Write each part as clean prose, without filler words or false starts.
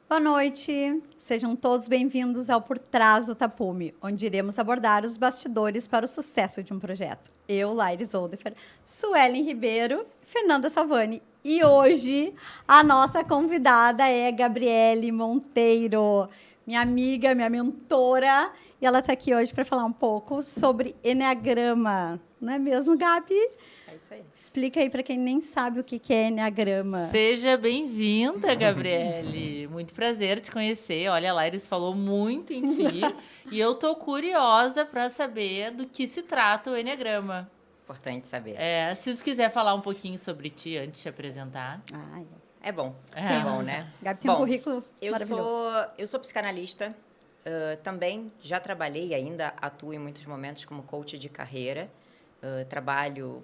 Boa noite, sejam todos bem-vindos ao Por Trás do Tapume, onde iremos abordar os bastidores para o sucesso de um projeto. Eu, Laires Oldefer, Suelen Ribeiro e Fernanda Salvani. E hoje a nossa convidada é Gabriele Monteiro, minha amiga, minha mentora, e ela está aqui hoje para falar um pouco sobre Eneagrama. Não é mesmo, Gabi? É isso aí. Explica aí para quem nem sabe o que é Eneagrama. Seja bem-vinda, Gabriele. Muito prazer te conhecer. Olha, a Laires falou muito em ti e eu tô curiosa para saber do que se trata o Eneagrama. Importante saber. Se tu quiser falar um pouquinho sobre ti antes de te apresentar. É bom. É bom, né? Gabi tem um currículo maravilhoso. Eu sou psicanalista. Também já trabalhei, ainda atuo em muitos momentos como coach de carreira. Trabalho...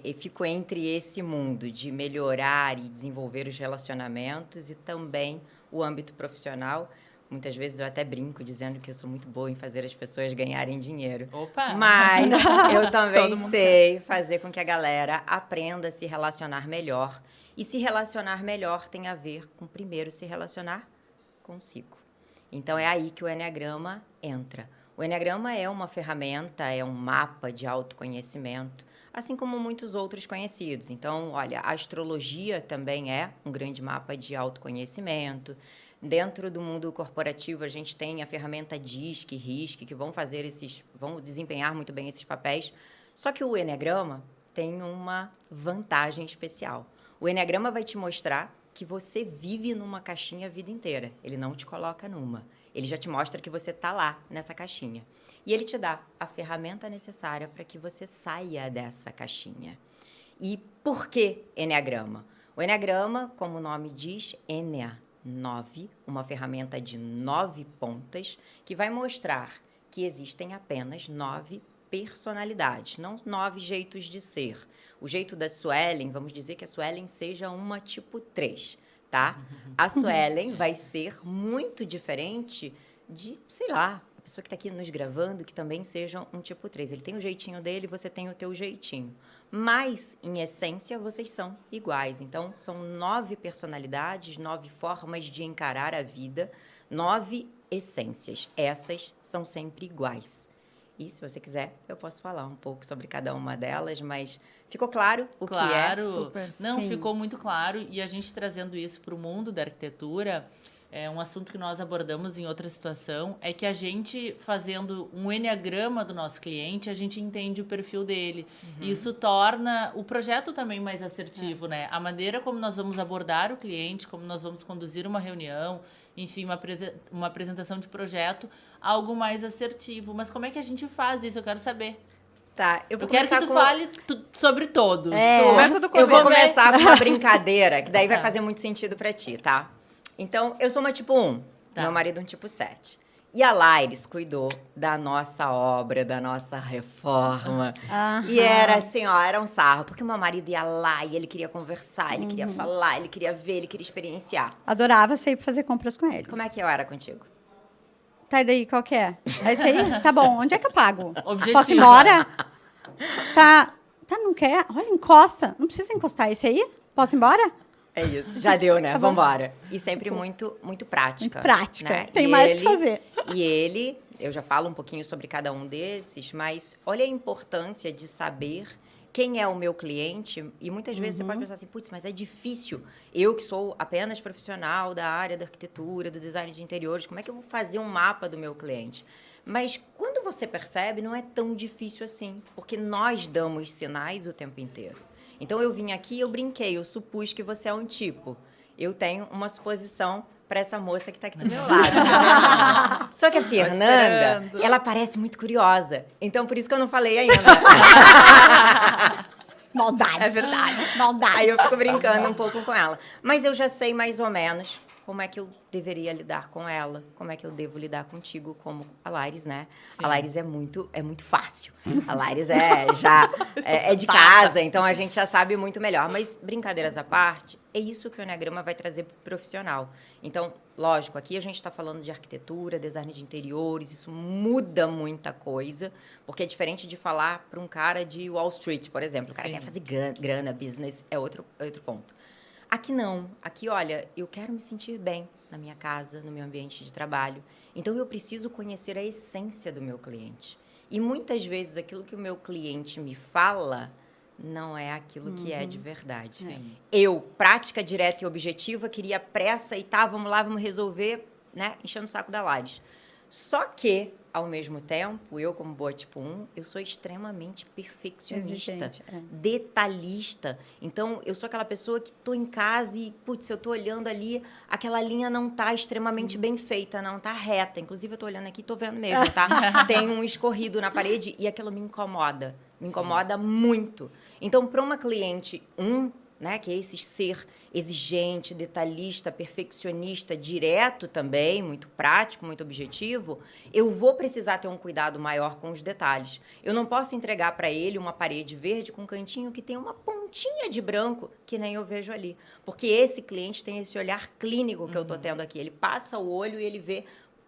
E fico entre esse mundo de melhorar e desenvolver os relacionamentos e também o âmbito profissional. Muitas vezes eu até brinco dizendo que eu sou muito boa em fazer as pessoas ganharem dinheiro. Opa! Mas eu também sei fazer com que a galera aprenda a se relacionar melhor. E se relacionar melhor tem a ver com, primeiro, se relacionar consigo. Então, é aí que o Eneagrama entra. O Eneagrama é uma ferramenta, é um mapa de autoconhecimento, assim como muitos outros conhecidos. Então, olha, a astrologia também é um grande mapa de autoconhecimento. Dentro do mundo corporativo, a gente tem a ferramenta DISC e RISC, que vão desempenhar muito bem esses papéis. Só que o Eneagrama tem uma vantagem especial. O Eneagrama vai te mostrar que você vive numa caixinha a vida inteira. Ele não te coloca numa. Ele já te mostra que você está lá nessa caixinha. E ele te dá a ferramenta necessária para que você saia dessa caixinha. E por que Eneagrama? O Eneagrama, como o nome diz, Enea, 9, uma ferramenta de 9 pontas, que vai mostrar que existem apenas 9 personalidades, não 9 jeitos de ser. O jeito da Suelen, vamos dizer que a Suelen seja uma tipo 3, tá? A Suelen vai ser muito diferente de, sei lá, a pessoa que está aqui nos gravando, que também seja um tipo 3. Ele tem o jeitinho dele, você tem o teu jeitinho. Mas, em essência, vocês são iguais. Então, são 9 personalidades, 9 formas de encarar a vida, 9 essências. Essas são sempre iguais. E, se você quiser, eu posso falar um pouco sobre cada uma delas, mas ficou claro o que é? Claro. Super, Não, sim. ficou muito claro. E a gente trazendo isso para o mundo da arquitetura, é um assunto que nós abordamos em outra situação, é que a gente, fazendo um eneagrama do nosso cliente, a gente entende o perfil dele. E isso torna o projeto também mais assertivo, né? A maneira como nós vamos abordar o cliente, como nós vamos conduzir uma reunião, enfim, uma apresentação de projeto, algo mais assertivo. Mas como é que a gente faz isso? Eu quero saber. Tá, Eu quero que tu fale sobre todos. Começa do Eu vou começo. começar com uma brincadeira, que daí vai fazer muito sentido pra ti, tá? Então, eu sou uma tipo 1, meu marido um tipo 7. E a Laires cuidou da nossa obra, da nossa reforma. E era assim, ó, era um sarro. Porque o meu marido ia lá e ele queria conversar, ele queria falar, ele queria ver, ele queria experienciar. Adorava sair para fazer compras com ele. Como é que eu era contigo? Tá, e daí, qual que é? É isso aí? Tá bom, onde é que eu pago? Objetivo. Posso ir embora? Tá, não quer? Olha, encosta. Não precisa encostar. Esse aí? Posso ir embora? É isso, já deu, né? Tá bom. Vambora. E sempre muito, muito prática. Muito prática. Né? Tem E mais o que fazer. E ele, eu já falo um pouquinho sobre cada um desses, mas olha a importância de saber quem é o meu cliente. E muitas vezes você pode pensar assim, putz, mas é difícil. Eu que sou apenas profissional da área da arquitetura, do design de interiores, como é que eu vou fazer um mapa do meu cliente? Mas quando você percebe, não é tão difícil assim, porque nós damos sinais o tempo inteiro. Então, eu vim aqui, eu brinquei, eu supus que você é um tipo. Eu tenho uma suposição para essa moça que está aqui do meu lado. Só que a Fernanda, ela parece muito curiosa. Então, por isso que eu não falei ainda. Maldade. É verdade. Maldade. Aí eu fico brincando um pouco com ela. Mas eu já sei mais ou menos como é que eu deveria lidar com ela, como é que eu devo lidar contigo, como a Laires, né? Sim. A Laires é muito fácil. A Laires é de casa, então a gente já sabe muito melhor. Mas, brincadeiras à parte, é isso que o Eneagrama vai trazer para o profissional. Então, lógico, aqui a gente está falando de arquitetura, design de interiores, isso muda muita coisa, porque é diferente de falar para um cara de Wall Street, por exemplo. O cara quer fazer grana, business, é outro ponto. Aqui não. Aqui, olha, eu quero me sentir bem na minha casa, no meu ambiente de trabalho. Então, eu preciso conhecer a essência do meu cliente. E muitas vezes aquilo que o meu cliente me fala não é aquilo que é de verdade. Sim. Eu, prática direta e objetiva, queria pressa e tá, vamos lá, vamos resolver, né? Enchendo o saco da Lares. Só que, ao mesmo tempo, eu, como boa tipo 1, eu sou extremamente perfeccionista, Exigente, detalhista. Então, eu sou aquela pessoa que tô em casa e, putz, eu tô olhando ali, aquela linha não tá extremamente bem feita, não tá reta. Inclusive, eu tô olhando aqui e tô vendo mesmo, tá? Tem um escorrido na parede e aquilo me incomoda. Me incomoda muito. Então, para uma cliente 1, né, que é esse ser exigente, detalhista, perfeccionista, direto também, muito prático, muito objetivo, eu vou precisar ter um cuidado maior com os detalhes. Eu não posso entregar para ele uma parede verde com um cantinho que tem uma pontinha de branco que nem eu vejo ali. Porque esse cliente tem esse olhar clínico que eu estou tendo aqui. Ele passa o olho e ele vê.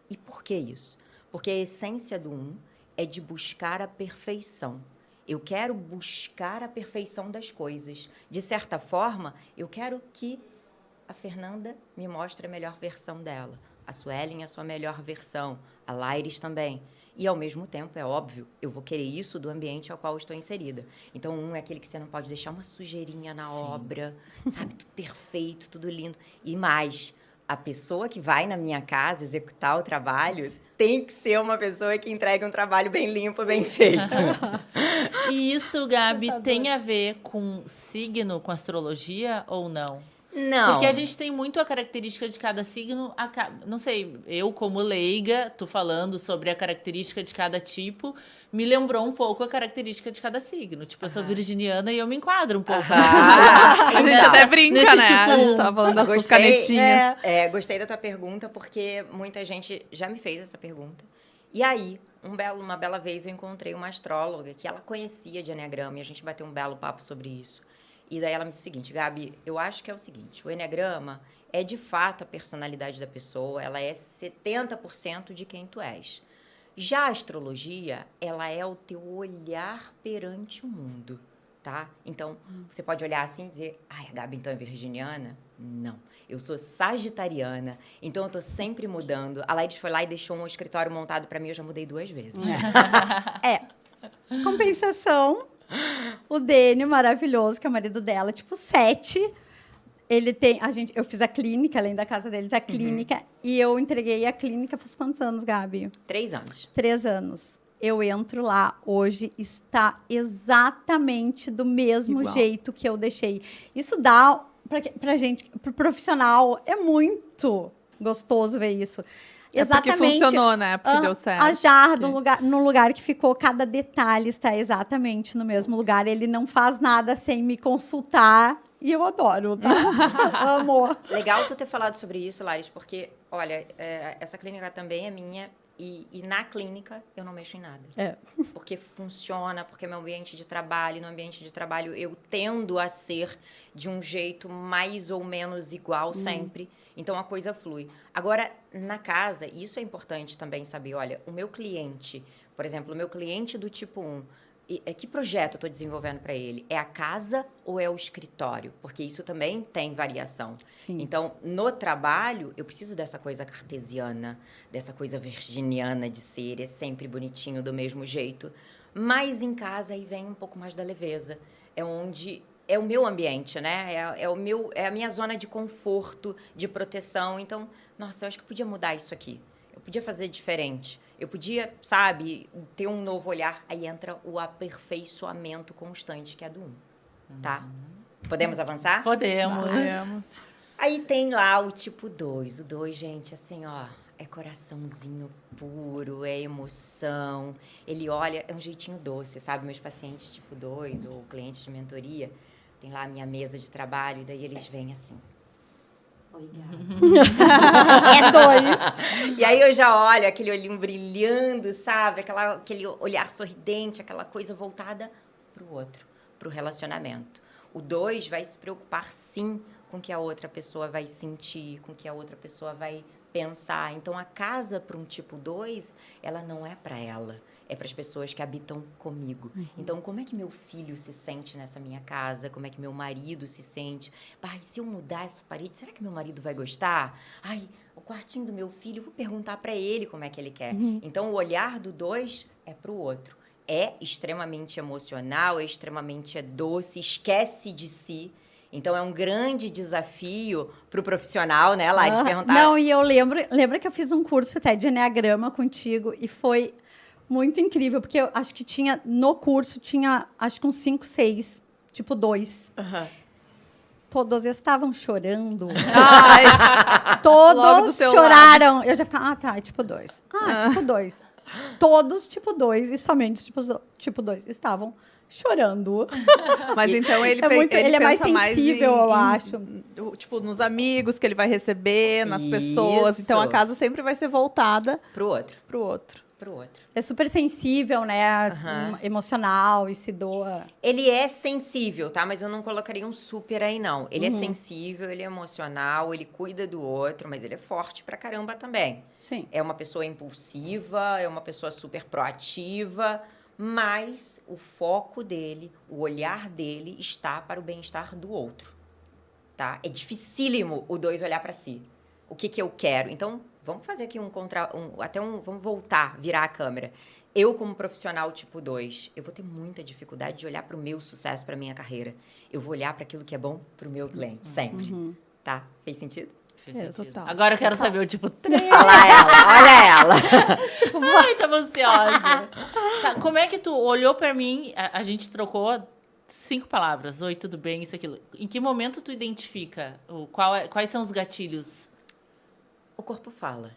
E por que isso? Porque a essência do 1 é de buscar a perfeição. Eu quero buscar a perfeição das coisas. De certa forma, eu quero que a Fernanda me mostre a melhor versão dela. A Suelen, a sua melhor versão. A Laires também. E, ao mesmo tempo, é óbvio, eu vou querer isso do ambiente ao qual eu estou inserida. Então, 1 é aquele que você não pode deixar uma sujeirinha na obra, sabe? Tudo perfeito, tudo lindo. E mais, a pessoa que vai na minha casa executar o trabalho tem que ser uma pessoa que entregue um trabalho bem limpo, bem feito. E isso, Gabi, tem a ver com signo, com astrologia ou não? Não. Porque a gente tem muito a característica de cada signo. Não sei, eu como leiga, tu falando sobre a característica de cada tipo, me lembrou um pouco a característica de cada signo. Tipo, eu sou virginiana e eu me enquadro um pouco. A gente até brinca, Nesse né? tipo, A gente tava falando das tuas canetinhas. Gostei da tua pergunta, porque muita gente já me fez essa pergunta. E aí, uma bela vez, eu encontrei uma astróloga que ela conhecia de eneagrama e a gente bateu um belo papo sobre isso. E daí ela me disse o seguinte: Gabi, eu acho que é o seguinte, o eneagrama é de fato a personalidade da pessoa, ela é 70% de quem tu és. Já a astrologia, ela é o teu olhar perante o mundo, tá? Então, você pode olhar assim e dizer, ai, a Gabi então é virginiana? Não, eu sou sagitariana, então eu tô sempre mudando. A Laide foi lá e deixou um escritório montado para mim, eu já mudei 2 vezes. Compensação, o Dênio, maravilhoso, que é o marido dela, tipo 7. Ele tem... eu fiz a clínica, além da casa deles, a clínica. E eu entreguei a clínica faz quantos anos, Gabi? 3 anos. 3 anos. Eu entro lá, hoje está exatamente do mesmo jeito que eu deixei. Isso dá, pra gente, pro profissional, é muito gostoso ver isso. Exatamente. Porque funcionou, né? Porque deu certo. A jarra no lugar que ficou, cada detalhe está exatamente no mesmo lugar. Ele não faz nada sem me consultar. E eu adoro, tá? Amo. Legal tu ter falado sobre isso, Laris, porque, olha, essa clínica também é minha. E na clínica, eu não mexo em nada. Porque funciona, porque é meu ambiente de trabalho. No ambiente de trabalho, eu tendo a ser de um jeito mais ou menos igual sempre. Então, a coisa flui. Agora, na casa, e isso é importante também saber, olha, o meu cliente, por exemplo, o meu cliente do tipo 1, que projeto eu estou desenvolvendo para ele? É a casa ou é o escritório? Porque isso também tem variação. Sim. Então, no trabalho, eu preciso dessa coisa cartesiana, dessa coisa virginiana de ser, é sempre bonitinho do mesmo jeito. Mas em casa aí vem um pouco mais da leveza. É onde é o meu ambiente, né? É a minha zona de conforto, de proteção. Então, nossa, eu acho que eu podia mudar isso aqui. Eu podia fazer diferente. Eu podia, sabe, ter um novo olhar. Aí entra o aperfeiçoamento constante, que é do 1, tá? Podemos avançar? Podemos. Aí tem lá o tipo 2. O 2, gente, assim, ó, é coraçãozinho puro, é emoção. Ele olha, é um jeitinho doce, sabe? Meus pacientes tipo 2 ou clientes de mentoria, tem lá a minha mesa de trabalho, e daí eles vêm assim... Oi, É 2. E aí eu já olho aquele olhinho brilhando, sabe? Aquele olhar sorridente, aquela coisa voltada para o outro, para o relacionamento. O 2 vai se preocupar, sim, com o que a outra pessoa vai sentir, com o que a outra pessoa vai pensar. Então, a casa para um tipo 2, ela não é para ela. é para as pessoas que habitam comigo. Então, como é que meu filho se sente nessa minha casa? Como é que meu marido se sente? Pai, se eu mudar essa parede, será que meu marido vai gostar? Ai, o quartinho do meu filho, vou perguntar para ele como é que ele quer. Então, o olhar do 2 é para o outro. É extremamente emocional, é extremamente doce, esquece de si. Então, é um grande desafio para o profissional, né, Laís, perguntar... Não, e eu lembro que eu fiz um curso até de Enneagrama contigo e foi muito incrível, porque eu acho que no curso, acho que uns 5, 6, tipo 2. Todos estavam chorando. Todos choraram. Eu já ficava, tá, tipo 2. Tipo 2. Todos tipo 2 e somente tipo 2 estavam chorando. Mas então ele é mais sensível, eu acho. Tipo, nos amigos que ele vai receber, nas pessoas. Então a casa sempre vai ser voltada pro outro. É super sensível, né? Emocional e se doa. Ele é sensível, tá? Mas eu não colocaria um super aí, não. Ele é sensível, ele é emocional, ele cuida do outro, mas ele é forte pra caramba também. Sim. É uma pessoa impulsiva, é uma pessoa super proativa, mas o foco dele, o olhar dele está para o bem-estar do outro, tá? É dificílimo o 2 olhar para si. O que eu quero? Então, vamos fazer aqui vamos voltar, virar a câmera. Eu, como profissional tipo 2, eu vou ter muita dificuldade de olhar para o meu sucesso, para a minha carreira. Eu vou olhar para aquilo que é bom para o meu cliente, sempre. Tá? Fez sentido? Total. Agora eu quero saber o tipo 3. Olha ela. Tipo, ai, tava ansiosa. Tá, como é que tu olhou pra mim, a gente trocou 5 palavras, oi, tudo bem, isso, aquilo. Em que momento tu identifica quais são os gatilhos? O corpo fala.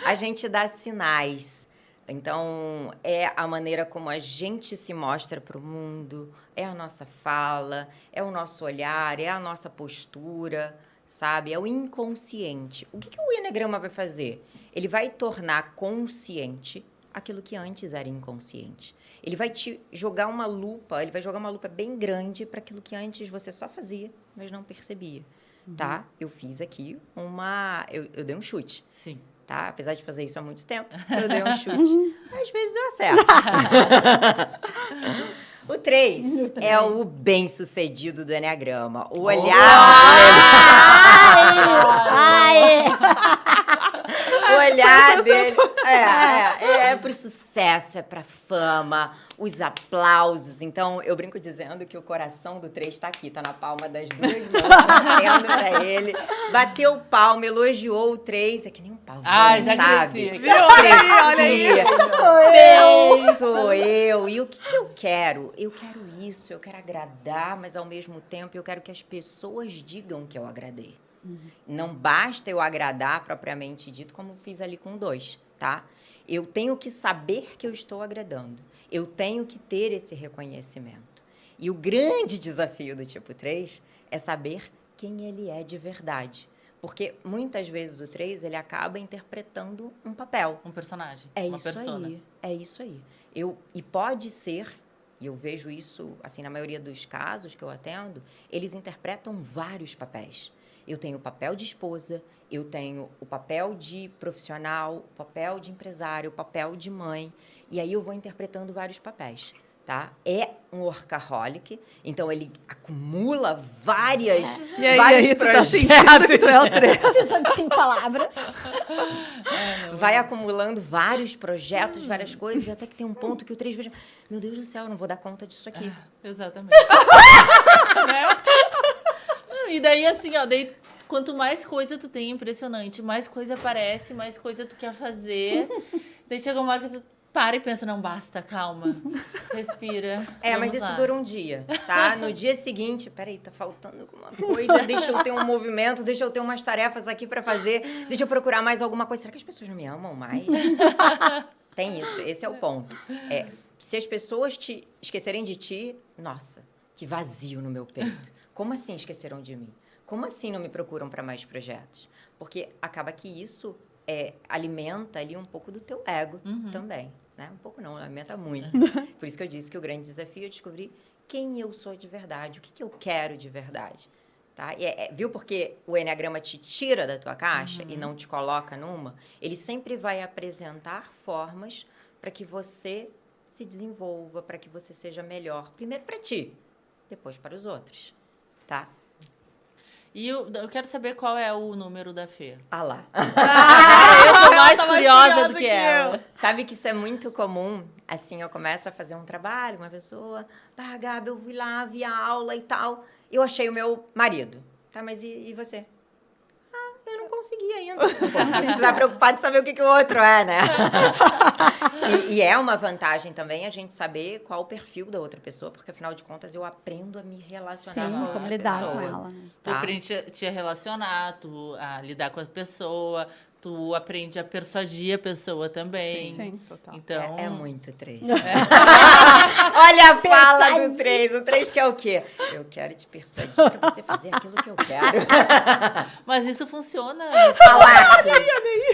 A gente dá sinais. Então, é a maneira como a gente se mostra para o mundo, é a nossa fala, é o nosso olhar, é a nossa postura, sabe? É o inconsciente. O que o Enneagrama vai fazer? Ele vai tornar consciente aquilo que antes era inconsciente. Ele vai te jogar uma lupa, ele vai jogar uma lupa bem grande para aquilo que antes você só fazia, mas não percebia, tá? Eu fiz aqui eu dei um chute. Sim. Tá? Apesar de fazer isso há muito tempo, eu dei um chute. Às vezes eu acerto. O 3 é o bem-sucedido do Enneagrama. O olhar dele... O olhar dele é pro sucesso, é pra fama, os aplausos. Então, eu brinco dizendo que o coração do 3 tá aqui, tá na palma das 2 mãos, batendo pra ele. Bateu palma, elogiou o 3, é que nem um pavão, já sabe? cresci. Olha aí. Sou eu. E o que eu quero? Eu quero isso, eu quero agradar, mas ao mesmo tempo eu quero que as pessoas digam que eu agradei. Não basta eu agradar propriamente dito, como fiz ali com 2, tá? Eu tenho que saber que eu estou agradando. Eu tenho que ter esse reconhecimento. E o grande desafio do tipo 3 é saber quem ele é de verdade. Porque muitas vezes o 3, ele acaba interpretando um papel. Um personagem. É uma isso persona. aí. É isso aí. E pode ser, e eu vejo isso, assim, na maioria dos casos que eu atendo, eles interpretam vários papéis. Eu tenho o papel de esposa, eu tenho o papel de profissional, o papel de empresário, o papel de mãe. E aí eu vou interpretando vários papéis, tá? É um workaholic, então ele acumula vários aí, projetos. Tu tá sentindo que tu é o 3. Precisa de 5 palavras. Vai acumulando vários projetos, várias coisas, e até que tem um ponto que o 3 veja, meu Deus do céu, eu não vou dar conta disso aqui. Exatamente. E daí, assim, quanto mais coisa tu tem, impressionante, mais coisa aparece, mais coisa tu quer fazer. Daí chega uma hora que tu para e pensa, não basta, calma, respira. Mas isso dura um dia, tá? No dia seguinte, peraí, tá faltando alguma coisa, deixa eu ter um movimento, deixa eu ter umas tarefas aqui pra fazer, deixa eu procurar mais alguma coisa. Será que as pessoas não me amam mais? Tem isso, esse é o ponto. Se as pessoas te esquecerem de ti, nossa, que vazio no meu peito. Como assim esqueceram de mim? Como assim não me procuram para mais projetos? Porque acaba que isso alimenta ali um pouco do teu ego também. Né? Um pouco não, alimenta muito. Por isso que eu disse que o grande desafio é descobrir quem eu sou de verdade, o que eu quero de verdade. Tá? Viu porque o Eneagrama te tira da tua caixa e não te coloca numa? Ele sempre vai apresentar formas para que você se desenvolva, para que você seja melhor. Primeiro para ti, depois para os outros. Tá? E eu quero saber qual é o número da Fê. Ah lá. Eu tô mais curiosa do que ela. Sabe que isso é muito comum? Assim, eu começo a fazer um trabalho, uma pessoa... Gabi, eu fui lá, vi a aula e tal. Eu achei o meu marido. Tá, mas e você? Eu não consegui ainda. Você está preocupado em saber o que o outro é, né? E é uma vantagem também a gente saber qual o perfil da outra pessoa, porque, afinal de contas, eu aprendo a me relacionar com a outra como lidar pessoa. com ela. Né? Tu aprende te relacionar, a lidar com a pessoa, tu aprende a persuadir a pessoa também. Sim, total. Então... É muito 3. Olha a fala do 3. O 3 quer o quê? Eu quero te persuadir pra você fazer aquilo que eu quero. Mas isso funciona.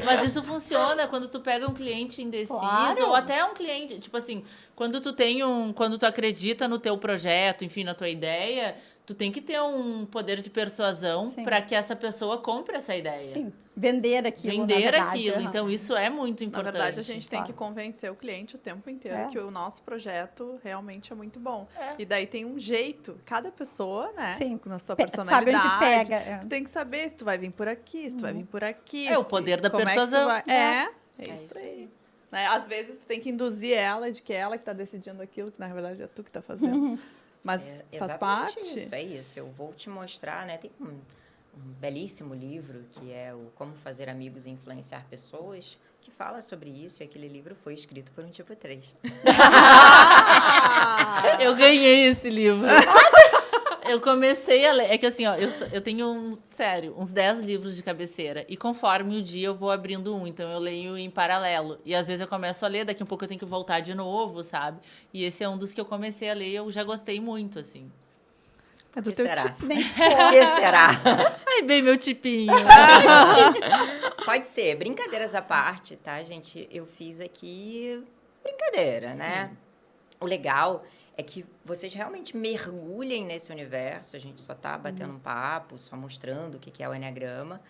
Mas isso funciona quando tu pega um cliente indeciso, Claro. ou até um cliente, tipo assim, quando tu acredita no teu projeto, enfim, na tua ideia, tu tem que ter um poder de persuasão para que essa pessoa compre essa ideia. Sim, vender aquilo, Vender na verdade, aquilo. Então, isso é muito Na importante. verdade, a gente tem que convencer o cliente o tempo inteiro que o nosso projeto realmente é muito bom. E daí tem um jeito, cada pessoa, né? Sim. Na sua Sabe personalidade. onde pega. Tu tem que saber se tu vai vir por aqui, se tu vai vir por aqui. É o poder da como persuasão. É, que tu vai... é isso aí. Né? Às vezes tu tem que induzir ela de que é ela que tá decidindo aquilo, que na verdade é tu que tá fazendo. Mas faz parte. Isso, é isso. Eu vou te mostrar, né? Tem um belíssimo livro que é o Como Fazer Amigos e Influenciar Pessoas, que fala sobre isso, e aquele livro foi escrito por um tipo 3. Eu ganhei esse livro. Eu comecei a ler. É que assim, ó, eu tenho, sério, uns 10 livros de cabeceira. E conforme o dia eu vou abrindo um. Então eu leio em paralelo. E às vezes eu começo a ler, daqui um pouco eu tenho que voltar de novo, sabe? E esse é um dos que eu comecei a ler e eu já gostei muito, assim. É do Que teu será? tipo. O que será? Ai, bem, meu tipinho. Pode ser. Brincadeiras à parte, tá, gente? Eu fiz aqui brincadeira, né? Sim. O legal é que vocês realmente mergulhem nesse universo. A gente só tá batendo um papo, só mostrando o que é o Eneagrama.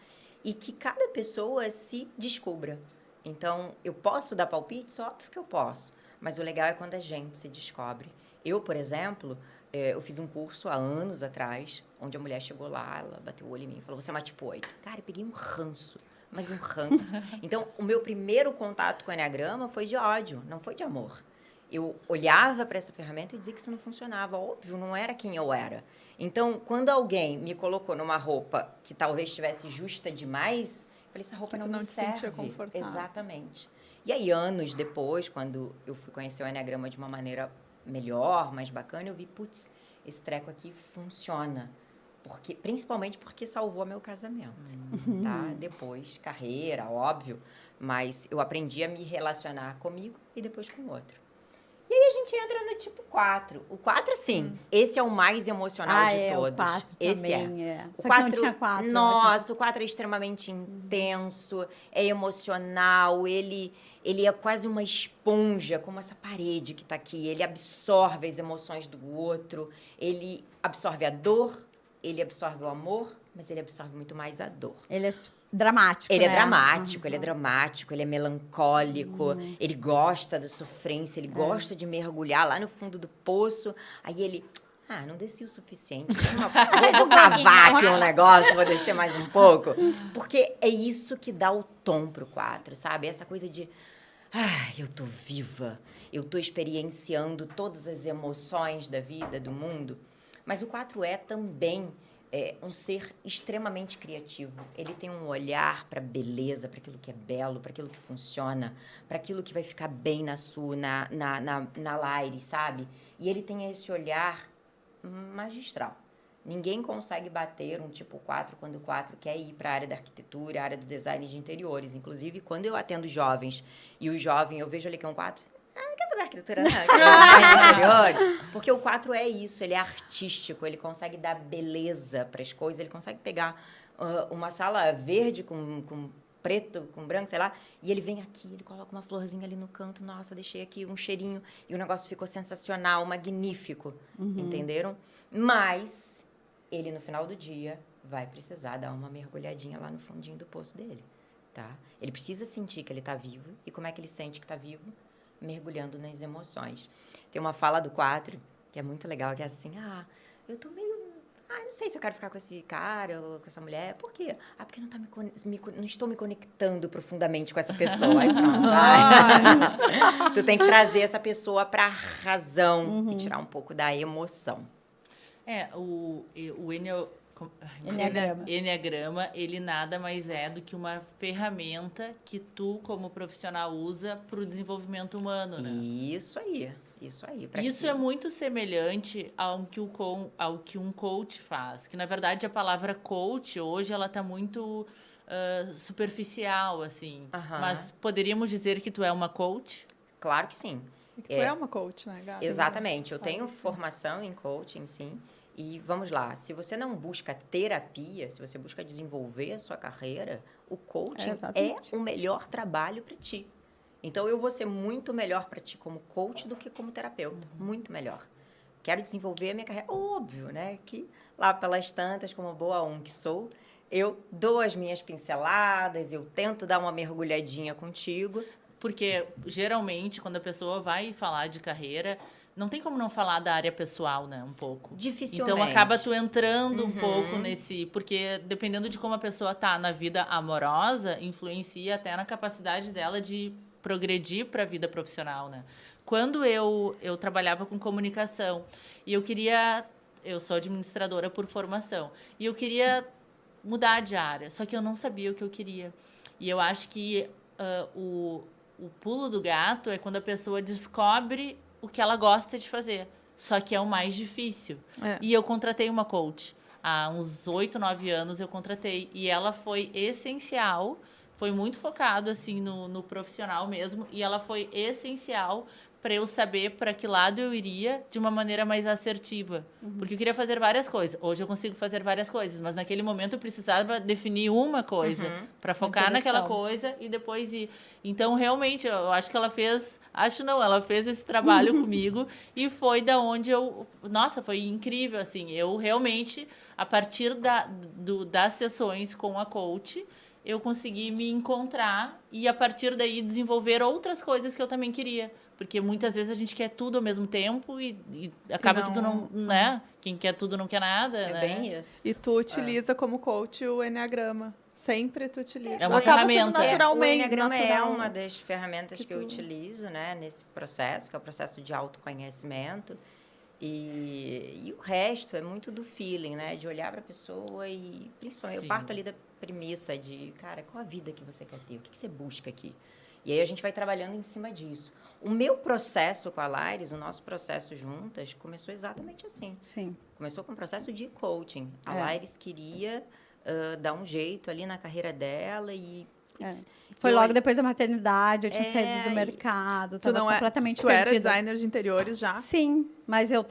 E que cada pessoa se descubra. Então, eu posso dar palpites? Óbvio que eu posso. Mas o legal é quando a gente se descobre. Eu, por exemplo, eu fiz um curso há anos atrás, onde a mulher chegou lá, ela bateu o olho em mim e falou, você é uma tipo 8. Cara, eu peguei um ranço. Mas um ranço. Então, o meu primeiro contato com o Eneagrama foi de ódio, não foi de amor. Eu olhava para essa ferramenta e dizia que isso não funcionava. Óbvio, não era quem eu era. Então, quando alguém me colocou numa roupa que talvez estivesse justa demais, eu falei, essa roupa não me serve. Sentia confortável. Exatamente. E aí, anos depois, quando eu fui conhecer o Eneagrama de uma maneira melhor, mais bacana, eu vi, putz, esse treco aqui funciona. Principalmente porque salvou meu casamento. Tá? Depois, carreira, óbvio. Mas eu aprendi a me relacionar comigo e depois com o outro. E aí a gente entra no tipo 4. O 4, sim. Esse é o mais emocional de todos. O 4 esse também, O Só 4, que não tinha 4. Nossa, o 4 é extremamente intenso, é emocional, ele é quase uma esponja, como essa parede que está aqui. Ele absorve as emoções do outro, ele absorve a dor, ele absorve o amor, mas ele absorve muito mais a dor. Ele é dramático, Ele né? é dramático, ele é dramático, ele é melancólico, ele gosta da sofrência, ele gosta de mergulhar lá no fundo do poço. Aí ele, não desci o suficiente. Vou cavar aqui um negócio, vou descer mais um pouco. Porque é isso que dá o tom pro 4, sabe? Essa coisa de, eu tô viva, eu tô experienciando todas as emoções da vida, do mundo. Mas o 4 é também um ser extremamente criativo. Ele tem um olhar para beleza, para aquilo que é belo, para aquilo que funciona, para aquilo que vai ficar bem na Laire, sabe? E ele tem esse olhar magistral. Ninguém consegue bater um tipo 4 quando o 4 quer ir para a área da arquitetura, a área do design de interiores. Inclusive, quando eu atendo jovens, e o jovem, eu vejo ali que é um 4... não quer fazer arquitetura, não. Quer fazer interiores. Porque o 4 é isso, ele é artístico, ele consegue dar beleza para as coisas, ele consegue pegar uma sala verde com preto, com branco, sei lá, e ele vem aqui, ele coloca uma florzinha ali no canto, nossa, deixei aqui um cheirinho, e o negócio ficou sensacional, magnífico, entenderam? Mas ele, no final do dia, vai precisar dar uma mergulhadinha lá no fundinho do poço dele, tá? Ele precisa sentir que ele está vivo. E como é que ele sente que está vivo? Mergulhando nas emoções. Tem uma fala do 4, que é muito legal, que é assim, eu tô meio... não sei se eu quero ficar com esse cara ou com essa mulher. Por quê? Porque não estou me conectando profundamente com essa pessoa. Aí pronto. Tu tem que trazer essa pessoa para a razão e tirar um pouco da emoção. O Enneagrama, ele nada mais é do que uma ferramenta que tu, como profissional, usa para o desenvolvimento humano, né? Isso aí. Isso é muito semelhante ao que um coach faz. Que, na verdade, a palavra coach, hoje, ela está muito superficial, assim. Mas poderíamos dizer que tu é uma coach? Claro que sim. Tu é uma coach, né, Gabi? Exatamente. Eu tenho formação em coaching, sim. E vamos lá, se você não busca terapia, se você busca desenvolver a sua carreira, o coaching é o melhor trabalho para ti. Então, eu vou ser muito melhor para ti como coach do que como terapeuta. Muito melhor. Quero desenvolver a minha carreira. Óbvio, né? Que lá pelas tantas, como boa que sou, eu dou as minhas pinceladas, eu tento dar uma mergulhadinha contigo. Porque, geralmente, quando a pessoa vai falar de carreira... Não tem como não falar da área pessoal, né? Um pouco. Dificilmente. Então, acaba tu entrando um pouco nesse... Porque, dependendo de como a pessoa tá na vida amorosa, influencia até na capacidade dela de progredir para a vida profissional, né? Quando eu trabalhava com comunicação e eu sou administradora por formação, e eu queria mudar de área, só que eu não sabia o que eu queria. E eu acho que o pulo do gato é quando a pessoa descobre o que ela gosta de fazer, só que é o mais difícil. E eu contratei uma coach. Há uns 8, 9 anos eu contratei. E ela foi essencial, foi muito focado assim, no profissional mesmo, e ela foi essencial para eu saber para que lado eu iria de uma maneira mais assertiva. Porque eu queria fazer várias coisas. Hoje eu consigo fazer várias coisas, mas naquele momento eu precisava definir uma coisa para focar naquela coisa e depois ir. Então, realmente, eu acho que ela fez... ela fez esse trabalho comigo e foi da onde eu... Nossa, foi incrível, assim. Eu realmente, a partir das sessões com a coach, eu consegui me encontrar e, a partir daí, desenvolver outras coisas que eu também queria. Porque muitas vezes a gente quer tudo ao mesmo tempo e acaba tudo não, né? Quem quer tudo não quer nada, né? É bem isso. E tu utiliza como coach o Enneagrama. Sempre tu utiliza. É uma ferramenta. O Enneagrama é uma das ferramentas que eu utilizo, né? Nesse processo, que é o processo de autoconhecimento. E o resto é muito do feeling, né? De olhar para a pessoa e, principalmente, eu parto ali da premissa de, cara, qual a vida que você quer ter? O que você busca aqui? E aí a gente vai trabalhando em cima disso. O meu processo com a Laires, o nosso processo juntas, começou exatamente assim. Sim. Começou com um processo de coaching. A Laires queria dar um jeito ali na carreira dela e... Foi logo depois da maternidade, eu tinha saído do mercado, estava completamente perdida. Tu era designer de interiores já? Sim, mas eu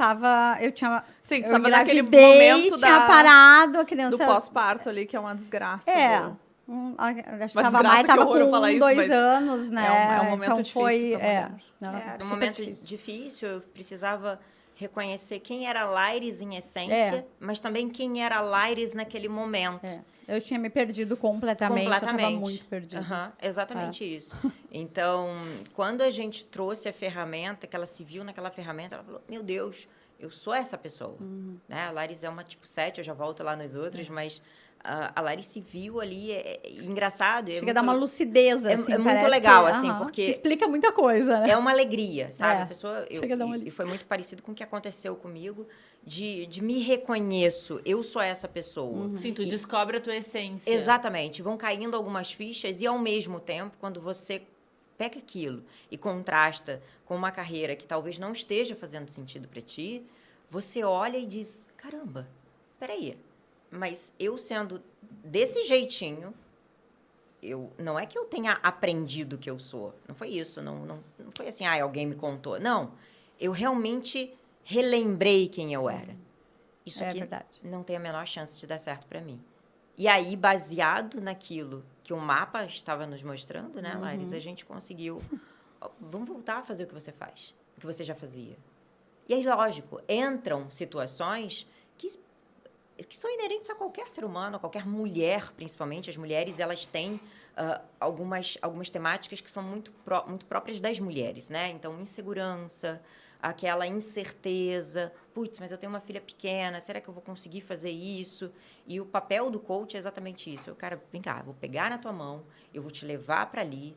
tinha... Sim, tu eu estava naquele engravidei, momento tinha parado, a criança... do pós-parto ali, que é uma desgraça. Acho que a Mai estava com 2 anos, né? É um momento então difícil. Era um momento difícil, eu precisava reconhecer quem era a Laires em essência, mas também quem era a Laires naquele momento. Eu tinha me perdido completamente. Eu estava muito perdida. Exatamente isso. Então, quando a gente trouxe a ferramenta, que ela se viu naquela ferramenta, ela falou, meu Deus, eu sou essa pessoa. Né? A Laires é uma tipo 7, eu já volto lá nos outros, mas... A Laires se viu ali, engraçado. Chega a dar uma lucidez, assim. É muito legal, assim, porque... Explica muita coisa, né? É uma alegria, sabe? A pessoa... E foi muito parecido com o que aconteceu comigo, de me reconheço, eu sou essa pessoa. Sim, tu descobre a tua essência. Exatamente. Vão caindo algumas fichas e, ao mesmo tempo, quando você pega aquilo e contrasta com uma carreira que talvez não esteja fazendo sentido para ti, você olha e diz, caramba, peraí, mas eu sendo desse jeitinho, não é que eu tenha aprendido que eu sou. Não foi isso. Não foi assim, alguém me contou. Não. Eu realmente relembrei quem eu era. Isso aqui não tem a menor chance de dar certo para mim. E aí, baseado naquilo que o mapa estava nos mostrando, né, Laires, a gente conseguiu... Vamos voltar a fazer o que você faz. O que você já fazia. E aí, lógico, entram situações que que são inerentes a qualquer ser humano, a qualquer mulher, principalmente. As mulheres, elas têm algumas temáticas que são muito próprias das mulheres, né? Então, insegurança, aquela incerteza. Putz, mas eu tenho uma filha pequena, será que eu vou conseguir fazer isso? E o papel do coach é exatamente isso. Cara, vem cá, vou pegar na tua mão, eu vou te levar para ali.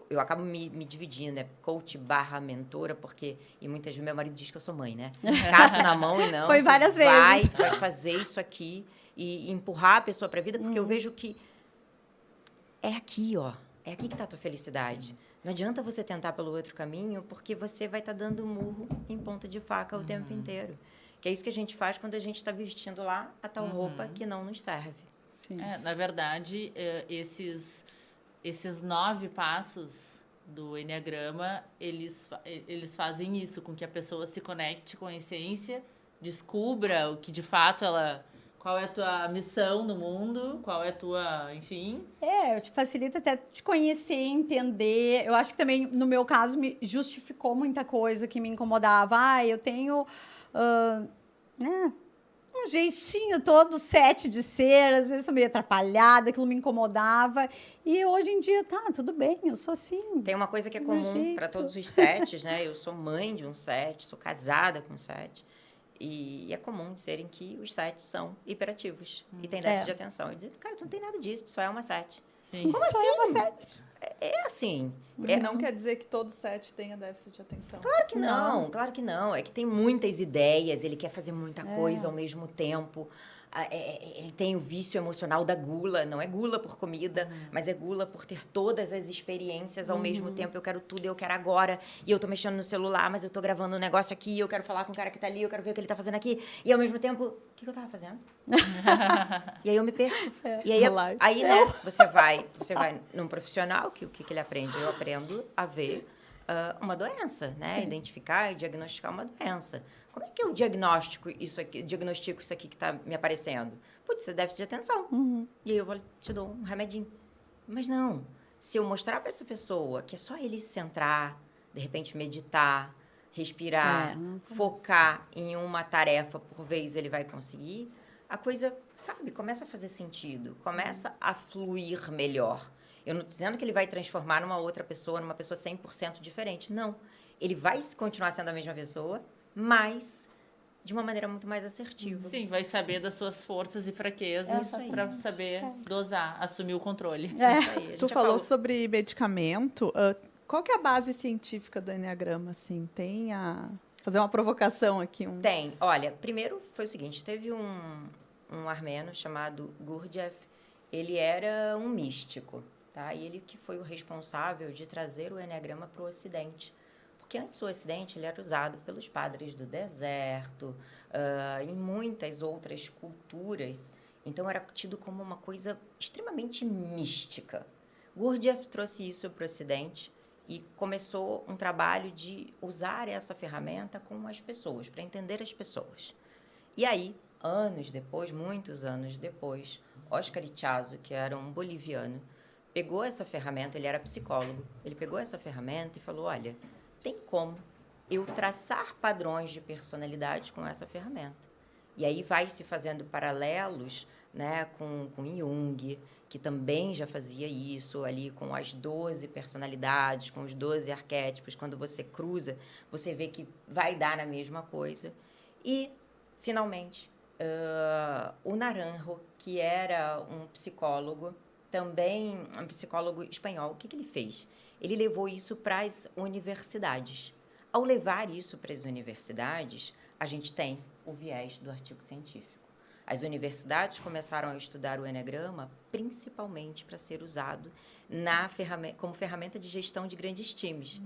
Eu acabo me dividindo, né? Coach / mentora, porque... E muitas vezes meu marido diz que eu sou mãe, né? Cato na mão e não. Foi várias vezes. Tu vai fazer isso aqui e empurrar a pessoa para a vida, porque eu vejo que é aqui, ó. É aqui que está a tua felicidade. Sim. Não adianta você tentar pelo outro caminho, porque você vai estar dando murro em ponta de faca o tempo inteiro. Que é isso que a gente faz quando a gente está vestindo lá a tal roupa que não nos serve. Sim. Na verdade, esses 9 passos do Enneagrama, eles fazem isso, com que a pessoa se conecte com a essência, descubra o que de fato qual é a tua missão no mundo, qual é a tua, enfim. Te facilita até te conhecer, entender. Eu acho que também, no meu caso, me justificou muita coisa que me incomodava. Eu tenho um jeitinho todo 7 de ser, às vezes tô meio atrapalhada, aquilo me incomodava. E hoje em dia, tudo bem, eu sou assim. Tem uma coisa que é comum para todos os 7, né? Eu sou mãe de um 7, sou casada com 7. E é comum serem que os 7 são hiperativos e têm déficit de atenção. E dizer, cara, tu não tem nada disso, tu só é uma 7. Sim. Como assim? Só é uma 7. É assim. Não quer dizer que todo 7 tenha déficit de atenção. Claro que não, claro que não. É que tem muitas ideias, ele quer fazer muita coisa ao mesmo tempo. Ele tem o vício emocional da gula. Não é gula por comida, mas é gula por ter todas as experiências ao mesmo tempo. Eu quero tudo, eu quero agora. E eu tô mexendo no celular, mas eu tô gravando um negócio aqui. Eu quero falar com o cara que tá ali, eu quero ver o que ele tá fazendo aqui. E ao mesmo tempo, o que eu tava fazendo? E aí eu me perco. E aí, né, você vai num profissional, o que ele aprende? Eu aprendo a ver uma doença, né? Sim. Identificar e diagnosticar uma doença. Como é que eu diagnostico isso aqui que está me aparecendo? Putz, você deve ter atenção. E aí eu te dou um remedinho. Mas não. Se eu mostrar para essa pessoa que é só ele se centrar, de repente meditar, respirar, focar em uma tarefa por vez, ele vai conseguir, a coisa, sabe, começa a fazer sentido, começa a fluir melhor. Eu não estou dizendo que ele vai transformar numa outra pessoa, numa pessoa 100% diferente. Não. Ele vai continuar sendo a mesma pessoa, mas de uma maneira muito mais assertiva. Sim, vai saber das suas forças e fraquezas para saber dosar, assumir o controle. Isso aí. Tu falou sobre medicamento. Qual que é a base científica do Enneagrama? Assim, fazer uma provocação aqui. Tem. Olha, primeiro foi o seguinte, teve um armeno chamado Gurdjieff. Ele era um místico, tá? E ele que foi o responsável de trazer o Enneagrama para o Ocidente. Porque antes o Ocidente ele era usado pelos padres do deserto, em muitas outras culturas. Então, era tido como uma coisa extremamente mística. Gurdjieff trouxe isso para o Ocidente e começou um trabalho de usar essa ferramenta com as pessoas, para entender as pessoas. E aí, muitos anos depois, Oscar Ichazo, que era um boliviano, pegou essa ferramenta, ele era psicólogo, ele pegou essa ferramenta e falou, olha, tem como eu traçar padrões de personalidade com essa ferramenta. E aí vai se fazendo paralelos, né, com Jung, que também já fazia isso ali com as 12 personalidades, com os 12 arquétipos. Quando você cruza, você vê que vai dar na mesma coisa. E, finalmente, o Naranjo, que era um psicólogo, também um psicólogo espanhol, o que ele fez? Ele levou isso para as universidades. Ao levar isso para as universidades, a gente tem o viés do artigo científico. As universidades começaram a estudar o Enneagrama principalmente para ser usado como ferramenta de gestão de grandes times.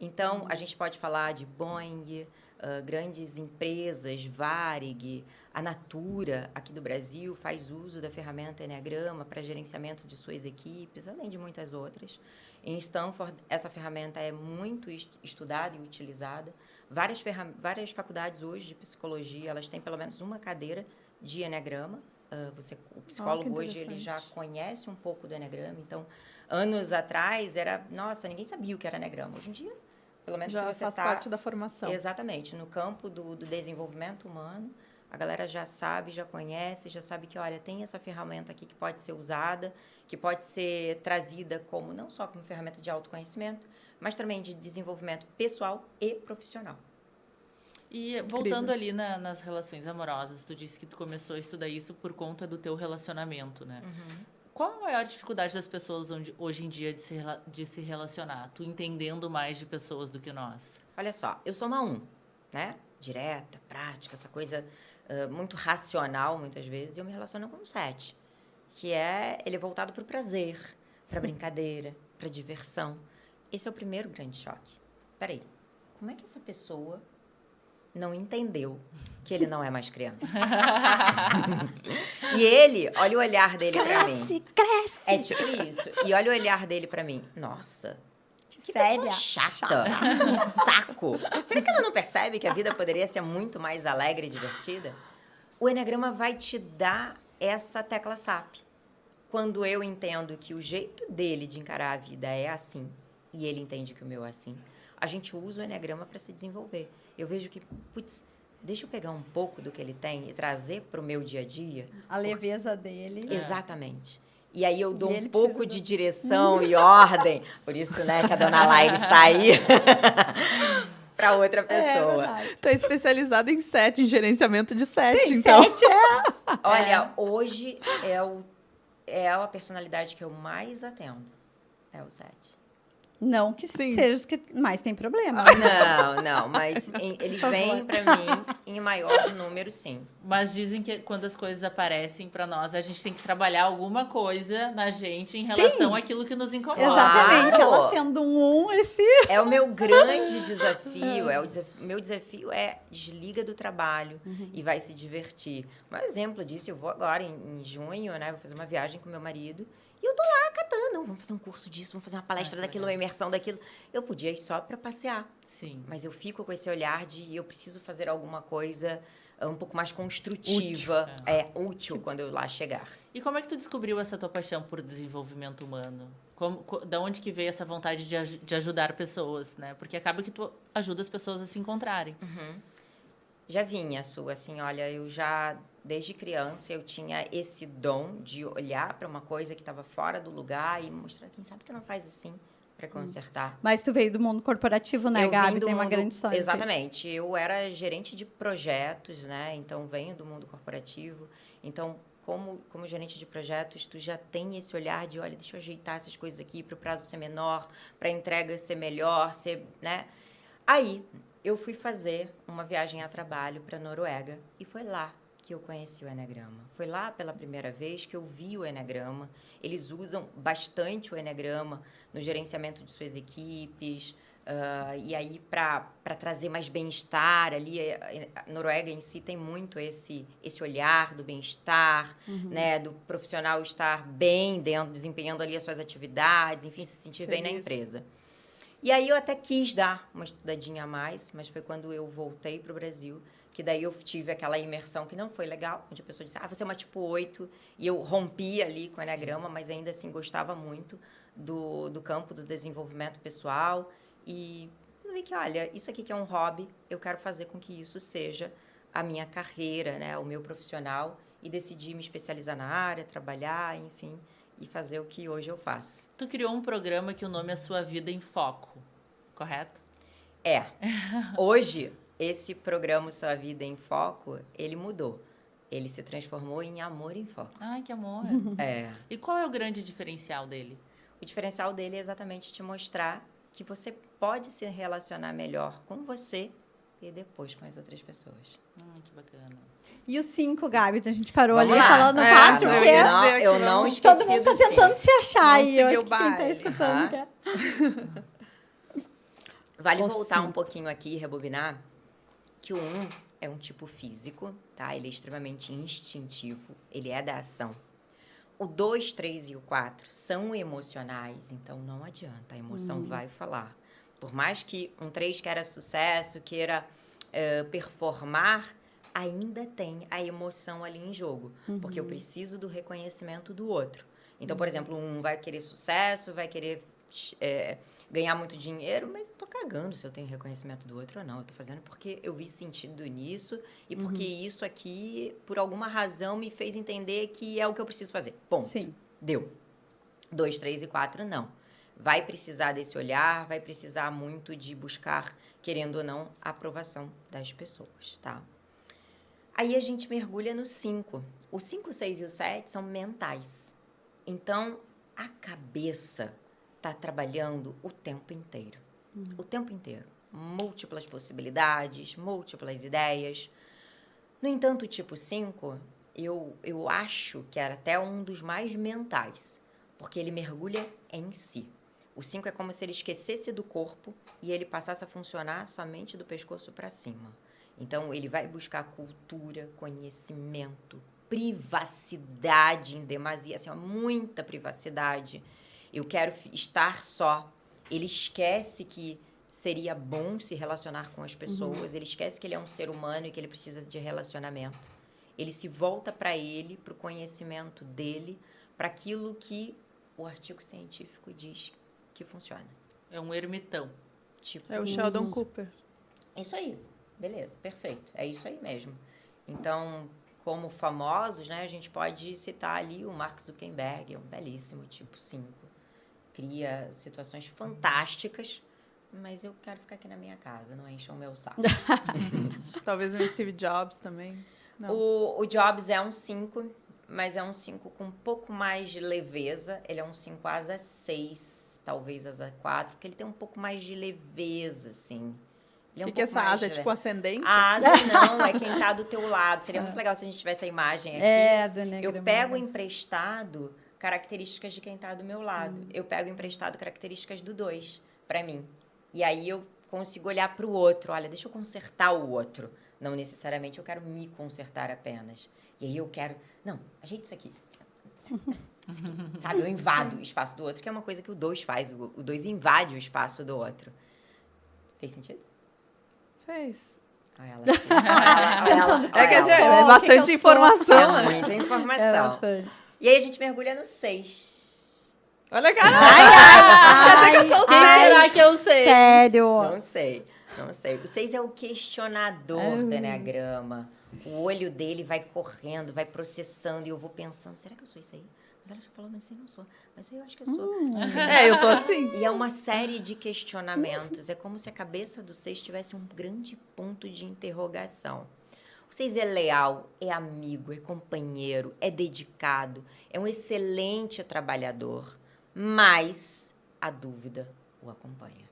Então, a gente pode falar de Boeing, grandes empresas, Varig, a Natura, aqui do Brasil, faz uso da ferramenta Enneagrama para gerenciamento de suas equipes, além de muitas outras. Em Stanford, essa ferramenta é muito estudada e utilizada. Várias faculdades hoje de psicologia, elas têm pelo menos uma cadeira de Enneagrama. O psicólogo hoje ele já conhece um pouco do Enneagrama. Então, anos atrás, ninguém sabia o que era Enneagrama. Hoje em dia, pelo menos já se você faz parte da formação. Exatamente. No campo do desenvolvimento humano, A galera já sabe, já conhece, já sabe que, olha, tem essa ferramenta aqui que pode ser usada, que pode ser trazida como não só como ferramenta de autoconhecimento, mas também de desenvolvimento pessoal e profissional. E voltando ali nas relações amorosas, tu disse que tu começou a estudar isso por conta do teu relacionamento, né? Qual a maior dificuldade das pessoas hoje em dia de se relacionar? Tu entendendo mais de pessoas do que nós? Olha só, eu sou uma 1, né? Direta, prática, essa coisa muito racional, muitas vezes, e eu me relaciono com um 7, que ele é voltado para o prazer, para brincadeira, para diversão. Esse é o primeiro grande choque. Peraí, como é que essa pessoa não entendeu que ele não é mais criança? E ele, olha o olhar dele para mim. Cresce! É tipo isso. E olha o olhar dele para mim. Nossa, que séria, pessoa chata. Que saco. Será que ela não percebe que a vida poderia ser muito mais alegre e divertida? O Eneagrama vai te dar essa tecla SAP. Quando eu entendo que o jeito dele de encarar a vida é assim, e ele entende que o meu é assim, a gente usa o Eneagrama para se desenvolver. Eu vejo que, putz, deixa eu pegar um pouco do que ele tem e trazer para o meu dia a dia. A leveza dele. Exatamente. E aí eu dou E ele um pouco precisa de direção e ordem. Por isso, né, que a dona Laira está aí para outra pessoa. Tu é especializada em 7, em gerenciamento de 7, Sim, então. 7 é. Olha, hoje é a personalidade que eu mais atendo. É o 7. Não que Sim. seja os que mais tem problema. Não, mas eles Por vêm favor. para mim em maior número, sim. Mas dizem que quando as coisas aparecem pra nós, a gente tem que trabalhar alguma coisa na gente em Sim. relação àquilo que nos incomoda. Exatamente. Claro. Ela sendo um 1, esse... É o meu grande desafio. Meu desafio é desliga do trabalho e vai se divertir. Um exemplo disso, eu vou agora em junho, né? Vou fazer uma viagem com meu marido. E eu tô lá catando. Vamos fazer um curso disso, vamos fazer uma palestra daquilo, uma imersão daquilo. Eu podia ir só para passear. Sim. Mas eu fico com esse olhar de eu preciso fazer alguma coisa um pouco mais construtiva, útil quando eu lá chegar. E como é que tu descobriu essa tua paixão por desenvolvimento humano? Da onde que veio essa vontade de ajudar pessoas, né? Porque acaba que tu ajuda as pessoas a se encontrarem. Já vinha, Su, assim, olha, eu já, desde criança, eu tinha esse dom de olhar para uma coisa que estava fora do lugar e mostrar, quem sabe tu não faz assim para consertar. Mas tu veio do mundo corporativo, né, Eu vim Gabi? do Tem uma mundo- grande história. Exatamente. Eu era gerente de projetos, né? Então, venho do mundo corporativo. Então, como gerente de projetos, tu já tem esse olhar de, olha, deixa eu ajeitar essas coisas aqui para o prazo ser menor, para a entrega ser melhor, né? Aí, eu fui fazer uma viagem a trabalho para a Noruega e foi lá que eu conheci o Eneagrama. Foi lá pela primeira vez que eu vi o Eneagrama. Eles usam bastante o Eneagrama no gerenciamento de suas equipes, e aí para trazer mais bem-estar ali. A Noruega em si tem muito esse olhar do bem-estar, né, do profissional estar bem dentro, desempenhando ali as suas atividades, enfim, se sentir bem na empresa. E aí eu até quis dar uma estudadinha a mais, mas foi quando eu voltei para o Brasil, que daí eu tive aquela imersão que não foi legal, onde a pessoa disse, você é uma tipo 8, e eu rompi ali com o Eneagrama, mas ainda assim gostava muito do campo do desenvolvimento pessoal, e eu vi que, olha, isso aqui que é um hobby, eu quero fazer com que isso seja a minha carreira, né, o meu profissional, e decidi me especializar na área, trabalhar, enfim, e fazer o que hoje eu faço. Tu criou um programa que o nome é Sua Vida em Foco, correto? Hoje, esse programa Sua Vida em Foco, ele mudou. Ele se transformou em Amor em Foco. Ai, que amor. E qual é o grande diferencial dele? O diferencial dele é exatamente te mostrar que você pode se relacionar melhor com você e depois com as outras pessoas. Que bacana. E o 5, Gabi? A gente parou Vamos ali lá. falando 4, eu porque ia dizer eu que não vamos- esqueci todo mundo tá do tentando cinco. se achar aí. Eu seguir acho o que quem tá baile. escutando quer. Vale O voltar um cinco. pouquinho aqui e rebobinar que o 1 é um tipo físico, tá? Ele é extremamente instintivo, ele é da ação. O 2, 3 e o 4 são emocionais, então não adianta, a emoção vai falar. Por mais que um 3 queira sucesso, queira performar, ainda tem a emoção ali em jogo, porque eu preciso do reconhecimento do outro. Então, por exemplo, um vai querer sucesso, vai querer ganhar muito dinheiro, mas eu tô cagando se eu tenho reconhecimento do outro ou não. Eu tô fazendo porque eu vi sentido nisso e porque isso aqui, por alguma razão, me fez entender que é o que eu preciso fazer. Ponto. Sim. Deu. 2, 3 e 4, não. Vai precisar desse olhar, vai precisar muito de buscar, querendo ou não, a aprovação das pessoas, tá? Aí a gente mergulha no 5. O 5, o 6 e o 7 são mentais. Então, a cabeça está trabalhando o tempo inteiro. O tempo inteiro. Múltiplas possibilidades, múltiplas ideias. No entanto, o tipo 5, eu acho que era até um dos mais mentais, porque ele mergulha em si. O 5 é como se ele esquecesse do corpo e ele passasse a funcionar somente do pescoço para cima. Então, ele vai buscar cultura, conhecimento, privacidade em demasia, assim, muita privacidade. Eu quero estar só. Ele esquece que seria bom se relacionar com as pessoas, ele esquece que ele é um ser humano e que ele precisa de relacionamento. Ele se volta para ele, para o conhecimento dele, para aquilo que o artigo científico diz que funciona. É um ermitão. É o Sheldon Cooper. Isso aí. Beleza, perfeito. É isso aí mesmo. Então, como famosos, né, a gente pode citar ali o Mark Zuckerberg, é um belíssimo tipo 5. Cria situações fantásticas, mas eu quero ficar aqui na minha casa, não encham o meu saco. Talvez o Steve Jobs também. Não. O Jobs é um 5, mas é um 5 com um pouco mais de leveza. Ele é um 5 asa 6, talvez asa 4, porque ele tem um pouco mais de leveza, assim. O que é essa asa? É tipo ascendente? A asa não, é quem tá do teu lado. Seria muito legal se a gente tivesse a imagem aqui. Do Enneagrama. Eu pego emprestado características de quem tá do meu lado. Eu pego emprestado características do 2 para mim. E aí eu consigo olhar para o outro. Olha, deixa eu consertar o outro. Não necessariamente eu quero me consertar apenas. E aí eu quero... Não, ajeita isso aqui. Sabe, eu invado o espaço do outro, que é uma coisa que o 2 faz. O 2 invade o espaço do outro. Fez sentido? Fez. É bastante informação. É muita informação. E aí a gente mergulha no 6. Olha, cara. Será que eu sei? Sério? Não sei. O 6 é o questionador do Enneagrama. O olho dele vai correndo, vai processando. E eu vou pensando, será que eu sou isso aí? Mas ela já falou, mas eu não sou. Mas eu acho que eu sou. Eu tô assim. E é uma série de questionamentos. É como se a cabeça do 6 tivesse um grande ponto de interrogação. O 6 é leal, é amigo, é companheiro, é dedicado, é um excelente trabalhador, mas a dúvida o acompanha.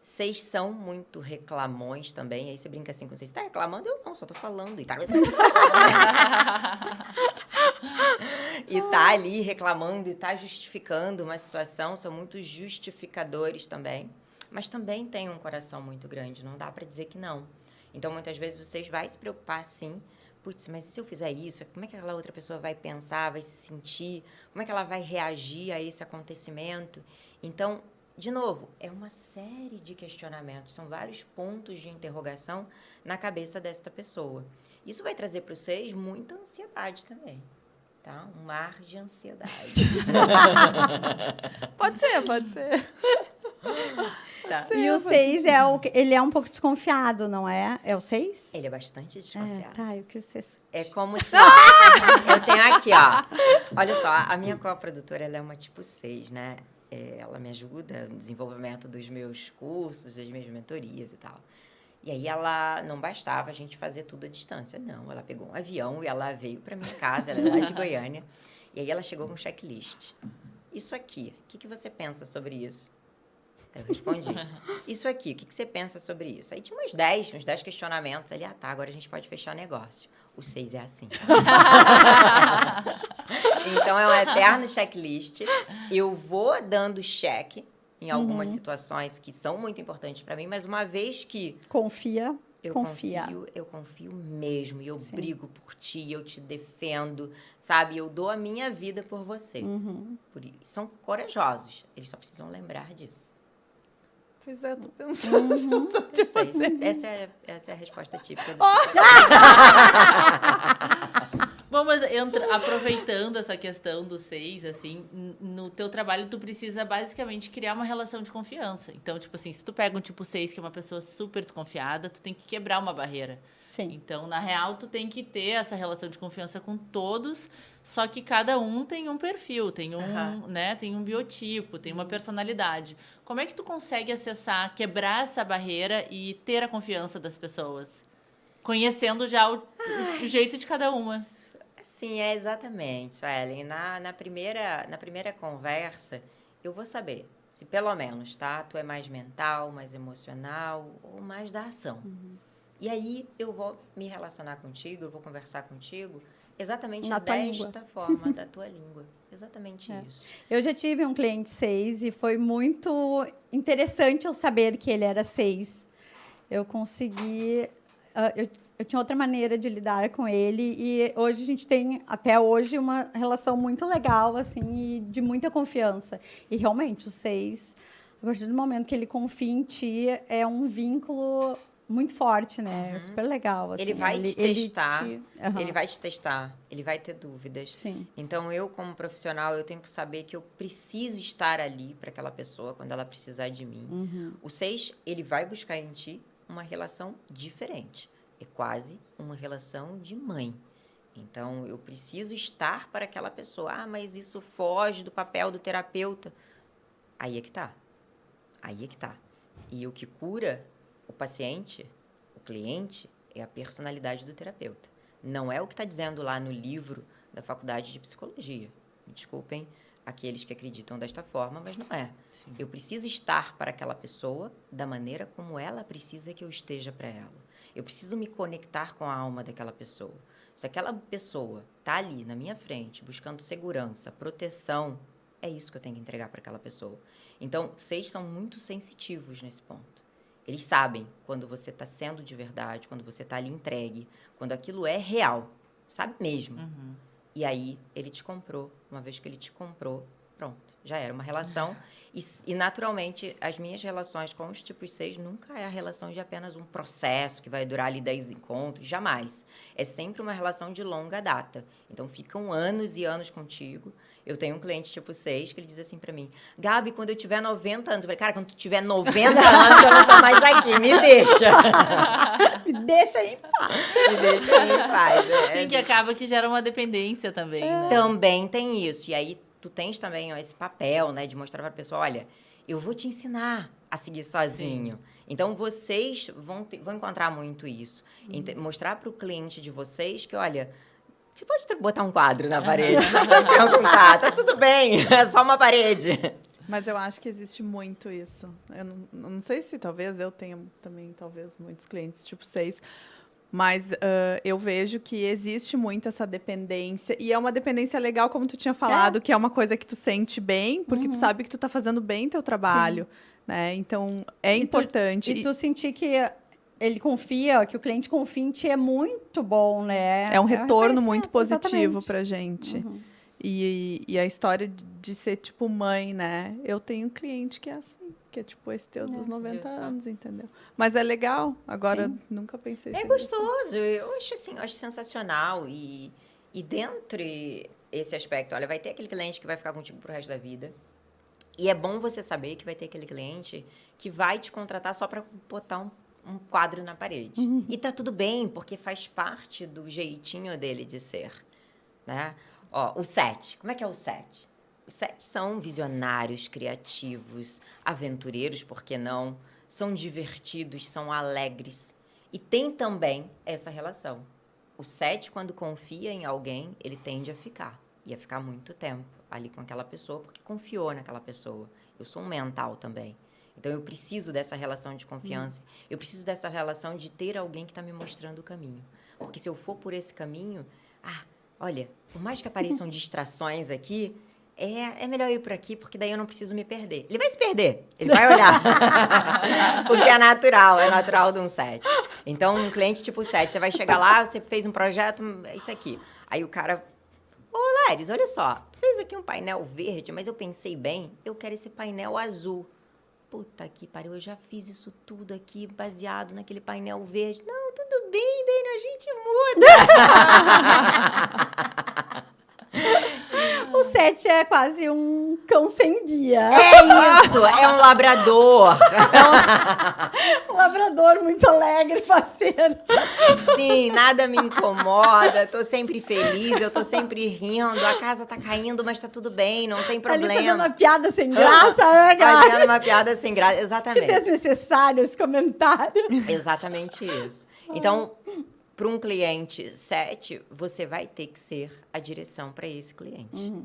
6 são muito reclamões também. Aí você brinca assim com 6. Tá reclamando? Eu não, só tô falando. E tá ali reclamando e tá justificando uma situação. São muito justificadores também. Mas também tem um coração muito grande. Não dá para dizer que não. Então, muitas vezes, o 6 vai se preocupar, sim. Putz, mas e se eu fizer isso? Como é que aquela outra pessoa vai pensar, vai se sentir? Como é que ela vai reagir a esse acontecimento? Então... De novo, é uma série de questionamentos, são vários pontos de interrogação na cabeça desta pessoa. Isso vai trazer para o 6 muita ansiedade também, tá? Um mar de ansiedade. Pode ser. Tá. E o 6 ele é um pouco desconfiado, não é? É o 6? Ele é bastante desconfiado. Eu quis ser... É como se... eu tenho aqui, ó. Olha só, a minha coprodutora, ela é uma tipo 6, né? Ela me ajuda no desenvolvimento dos meus cursos, das minhas mentorias e tal. E aí ela não bastava a gente fazer tudo à distância. Não, ela pegou um avião e ela veio para minha casa, ela é lá de Goiânia. E aí ela chegou com um checklist. Isso aqui, o que você pensa sobre isso? Eu respondi. Isso aqui, o que você pensa sobre isso? Aí tinha uns 10 questionamentos ali. Tá, agora a gente pode fechar o negócio. O 6 é assim. Então, é um eterno checklist. Eu vou dando check em algumas situações que são muito importantes para mim, mas uma vez que... Eu confio mesmo. E eu brigo por ti, eu te defendo, sabe? Eu dou a minha vida por você. São corajosos. Eles só precisam lembrar disso. Pois é, tô pensando. Essa é a resposta típica do Bom, mas aproveitando essa questão do 6, assim, no teu trabalho tu precisa basicamente criar uma relação de confiança. Então, tipo assim, se tu pega um tipo 6, que é uma pessoa super desconfiada, tu tem que quebrar uma barreira. Sim. Então, na real, tu tem que ter essa relação de confiança com todos, só que cada um tem um perfil, tem né, tem um biotipo, tem uma personalidade. Como é que tu consegue acessar, quebrar essa barreira e ter a confiança das pessoas? Conhecendo já o jeito de cada uma. Sim, é exatamente, Suelen. Na primeira conversa, eu vou saber se pelo menos, tá? Tu é mais mental, mais emocional ou mais da ação. E aí eu vou me relacionar contigo, eu vou conversar contigo exatamente desta forma, da tua língua. Exatamente isso. Eu já tive um cliente 6 e foi muito interessante eu saber que ele era 6. Eu consegui... Eu tinha outra maneira de lidar com ele e hoje a gente tem, até hoje, uma relação muito legal, assim, e de muita confiança. E realmente, o 6, a partir do momento que ele confia em ti, é um vínculo muito forte, né? É super legal. Assim, ele vai te testar, Uhum. ele vai te testar, ele vai ter dúvidas. Sim. Então, eu, como profissional, eu tenho que saber que eu preciso estar ali para aquela pessoa quando ela precisar de mim. Uhum. O 6, ele vai buscar em ti uma relação diferente. É quase uma relação de mãe. Então, eu preciso estar para aquela pessoa. Ah, mas isso foge do papel do terapeuta. Aí é que tá. Aí é que tá. E o que cura o paciente, o cliente, é a personalidade do terapeuta. Não é o que está dizendo lá no livro da faculdade de psicologia. Me desculpem aqueles que acreditam desta forma, mas não é. Sim. Eu preciso estar para aquela pessoa da maneira como ela precisa que eu esteja para ela. Eu preciso me conectar com a alma daquela pessoa. Se aquela pessoa está ali na minha frente, buscando segurança, proteção, é isso que eu tenho que entregar para aquela pessoa. Então, 6 são muito sensitivos nesse ponto. Eles sabem quando você está sendo de verdade, quando você está ali entregue, quando aquilo é real, sabe mesmo. Uhum. E aí, ele te comprou. Uma vez que ele te comprou, pronto, já era uma relação. E naturalmente, as minhas relações com os tipos 6 nunca é a relação de apenas um processo que vai durar ali 10 encontros, jamais. É sempre uma relação de longa data. Então, ficam anos e anos contigo. Eu tenho um cliente tipo 6 que ele diz assim pra mim, Gabi, quando eu tiver 90 anos, eu falei, cara, quando tu tiver 90 anos, eu não tô mais aqui, me deixa. Me deixa em paz. Me deixa em paz. Sim, que acaba que gera uma dependência também, né? Também tem isso. E aí, tu tens também esse papel, né, de mostrar para a pessoa, olha, eu vou te ensinar a seguir sozinho. Sim. Então, vocês vão encontrar muito isso. Mostrar para o cliente de vocês que, olha, você pode botar um quadro na parede, não precisa perguntar, tá tudo bem, é só uma parede. Mas eu acho que existe muito isso. Eu não sei se talvez eu tenha também, talvez, muitos clientes tipo 6, mas eu vejo que existe muito essa dependência. E é uma dependência legal, como tu tinha falado, que é uma coisa que tu sente bem, porque tu sabe que tu tá fazendo bem teu trabalho. Né? Então, é importante. E tu sentir que ele confia, que o cliente confia em ti é muito bom, né? É um retorno muito positivo pra gente. E a história de ser, tipo, mãe, né? Eu tenho um cliente que é assim, que é, tipo, esse teu dos 90 anos, entendeu? Mas é legal. Agora, nunca pensei É gostoso. Eu acho, assim, eu acho sensacional. E dentre esse aspecto, olha, vai ter aquele cliente que vai ficar contigo pro resto da vida. E é bom você saber que vai ter aquele cliente que vai te contratar só para botar um quadro na parede. E tá tudo bem, porque faz parte do jeitinho dele de ser. Né? Ó, o 7. Como é que é o 7? Os 7 são visionários, criativos, aventureiros, por que não? São divertidos, são alegres. E tem também essa relação. O 7, quando confia em alguém, ele tende a ficar. E a ficar muito tempo ali com aquela pessoa, porque confiou naquela pessoa. Eu sou um mental também. Então, eu preciso dessa relação de confiança. Eu preciso dessa relação de ter alguém que está me mostrando o caminho. Porque se eu for por esse caminho... olha, por mais que apareçam distrações aqui, é melhor ir por aqui, porque daí eu não preciso me perder. Ele vai se perder, ele vai olhar. Porque é natural de um 7. Então, um cliente tipo 7, você vai chegar lá, você fez um projeto, é isso aqui. Aí o cara, ô Laires, olha só, tu fez aqui um painel verde, mas eu pensei bem, eu quero esse painel azul. Puta que pariu, eu já fiz isso tudo aqui baseado naquele painel verde. Não, tudo bem, Daniel, a gente muda. O 7 é quase um cão sem guia. É isso, é um labrador. Um labrador muito alegre, faceiro. Sim, nada me incomoda, tô sempre feliz, eu tô sempre rindo, a casa tá caindo, mas tá tudo bem, não tem Ali fazendo problema. uma piada sem graça, né, cara? Fazendo uma piada sem graça, Que exatamente. desnecessário esse comentário. Exatamente isso. Então, para um cliente 7, você vai ter que ser a direção para esse cliente.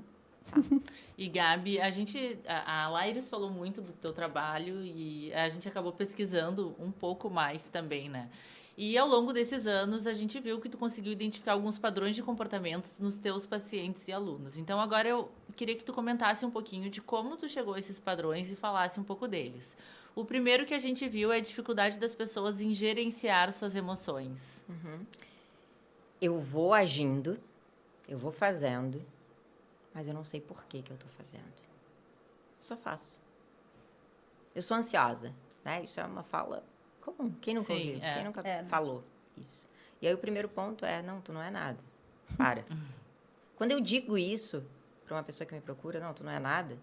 E, Gabi, a Laires falou muito do teu trabalho e a gente acabou pesquisando um pouco mais também, né? E ao longo desses anos, a gente viu que tu conseguiu identificar alguns padrões de comportamentos nos teus pacientes e alunos. Então, agora eu queria que tu comentasse um pouquinho de como tu chegou a esses padrões e falasse um pouco deles. O primeiro que a gente viu é a dificuldade das pessoas em gerenciar suas emoções. Eu vou agindo, eu vou fazendo, mas eu não sei por que eu tô fazendo. Só faço. Eu sou ansiosa, né? Isso é uma fala comum. Quem nunca Sim, ouviu? é. Quem nunca É. falou isso? E aí o primeiro ponto é, não, tu não é nada. Para. Quando eu digo isso para uma pessoa que me procura, não, tu não é nada.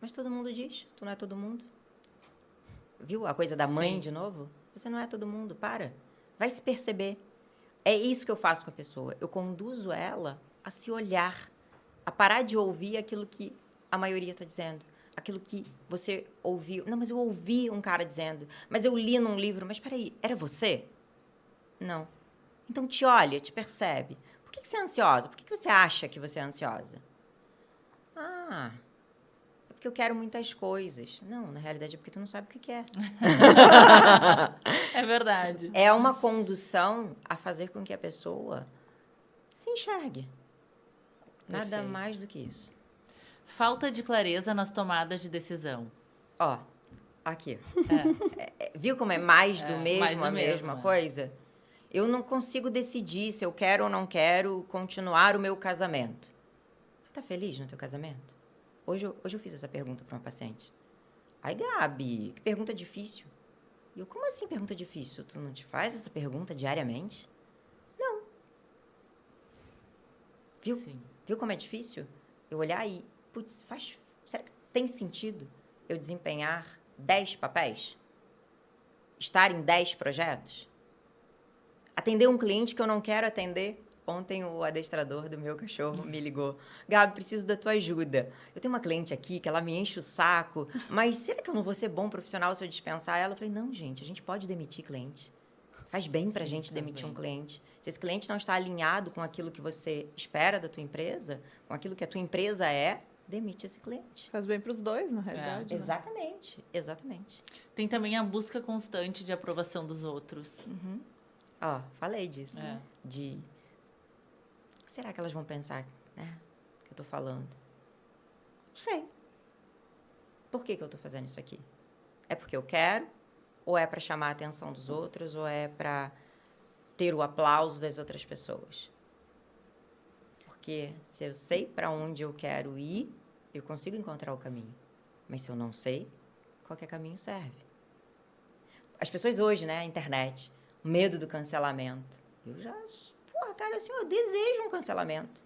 Mas todo mundo diz, tu não é todo mundo. Viu a coisa da mãe Sim. de novo? Você não é todo mundo, para. Vai se perceber. É isso que eu faço com a pessoa. Eu conduzo ela a se olhar, a parar de ouvir aquilo que a maioria está dizendo. Aquilo que você ouviu. Não, mas eu ouvi um cara dizendo. Mas eu li num livro. Mas peraí, era você? Não. Então te olha, te percebe. Por que você é ansiosa? Por que você acha que você é ansiosa? Ah, é porque eu quero muitas coisas. Não, na realidade é porque tu não sabe o que é. É verdade. É uma condução a fazer com que a pessoa se enxergue. Nada Perfeito. mais do que isso. Falta de clareza nas tomadas de decisão. Ó, aqui. É. Viu como é mais do É, mesmo, mais do a mesmo, mesma é. coisa? Eu não consigo decidir se eu quero ou não quero continuar o meu casamento. Você está feliz no teu casamento? Hoje eu fiz essa pergunta para uma paciente. Ai, Gabi, que pergunta difícil. E eu, como assim pergunta difícil? Tu não te faz essa pergunta diariamente? Não. Viu? Sim. Viu como é difícil? Eu olhar e, putz, será que tem sentido eu desempenhar 10 papéis? Estar em 10 projetos? Atender um cliente que eu não quero atender? Ontem o adestrador do meu cachorro me ligou. Gabi, preciso da tua ajuda. Eu tenho uma cliente aqui que ela me enche o saco, mas será que eu não vou ser bom profissional se eu dispensar ela? Eu falei, não, gente, a gente pode demitir cliente. Faz bem pra gente demitir um cliente. Se esse cliente não está alinhado com aquilo que você espera da tua empresa, com aquilo que a tua empresa é, demite esse cliente. Faz bem para os dois, na realidade. Né? Exatamente, exatamente. Tem também a busca constante de aprovação dos outros. Ó, falei disso. É. De... O que será que elas vão pensar, né? Que eu tô falando? Não sei. Por que eu tô fazendo isso aqui? É porque eu quero? Ou é para chamar a atenção dos outros? Ou é para ter o aplauso das outras pessoas? Porque se eu sei para onde eu quero ir, eu consigo encontrar o caminho. Mas se eu não sei, qualquer caminho serve. As pessoas hoje, né, a internet, o medo do cancelamento. Eu já, porra, cara, assim, eu desejo um cancelamento.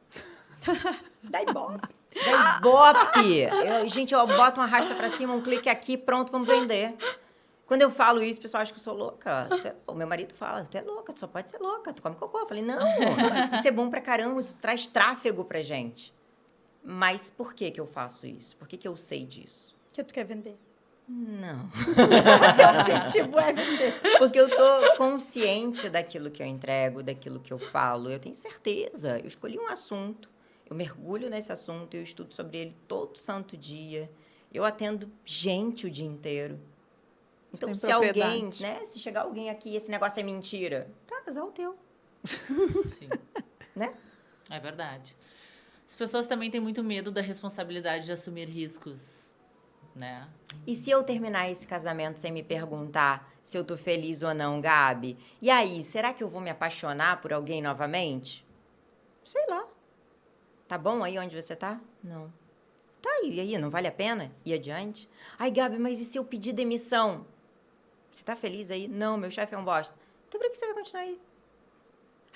Dá ibope. Dá ibope. Gente, eu boto uma arrasta pra cima, um clique aqui, pronto, vamos vender. Quando eu falo isso, o pessoal acha que eu sou louca. O meu marido fala, tu é louca, tu só pode ser louca, tu come cocô. Eu falei, não, isso é bom pra caramba, isso traz tráfego pra gente. Mas por que eu faço isso? Por que eu sei disso? Que tu quer vender? Não. O objetivo é vender. Porque eu tô consciente daquilo que eu entrego, daquilo que eu falo. Eu tenho certeza. Eu escolhi um assunto, eu mergulho nesse assunto, eu estudo sobre ele todo santo dia. Eu atendo gente o dia inteiro. Então, Tem se alguém, propriedade. né? Se chegar alguém aqui e esse negócio é mentira, tá, azar o teu, Sim, né? é verdade. As pessoas também têm muito medo da responsabilidade de assumir riscos, né? E se eu terminar esse casamento sem me perguntar se eu tô feliz ou não, Gabi? E aí, será que eu vou me apaixonar por alguém novamente? Sei lá. Tá bom aí onde você tá? Não. Tá, e aí, não vale a pena ir adiante? Ai, Gabi, mas e se eu pedir demissão? Você tá feliz aí? Não, meu chefe é um bosta. Então, pra que você vai continuar aí?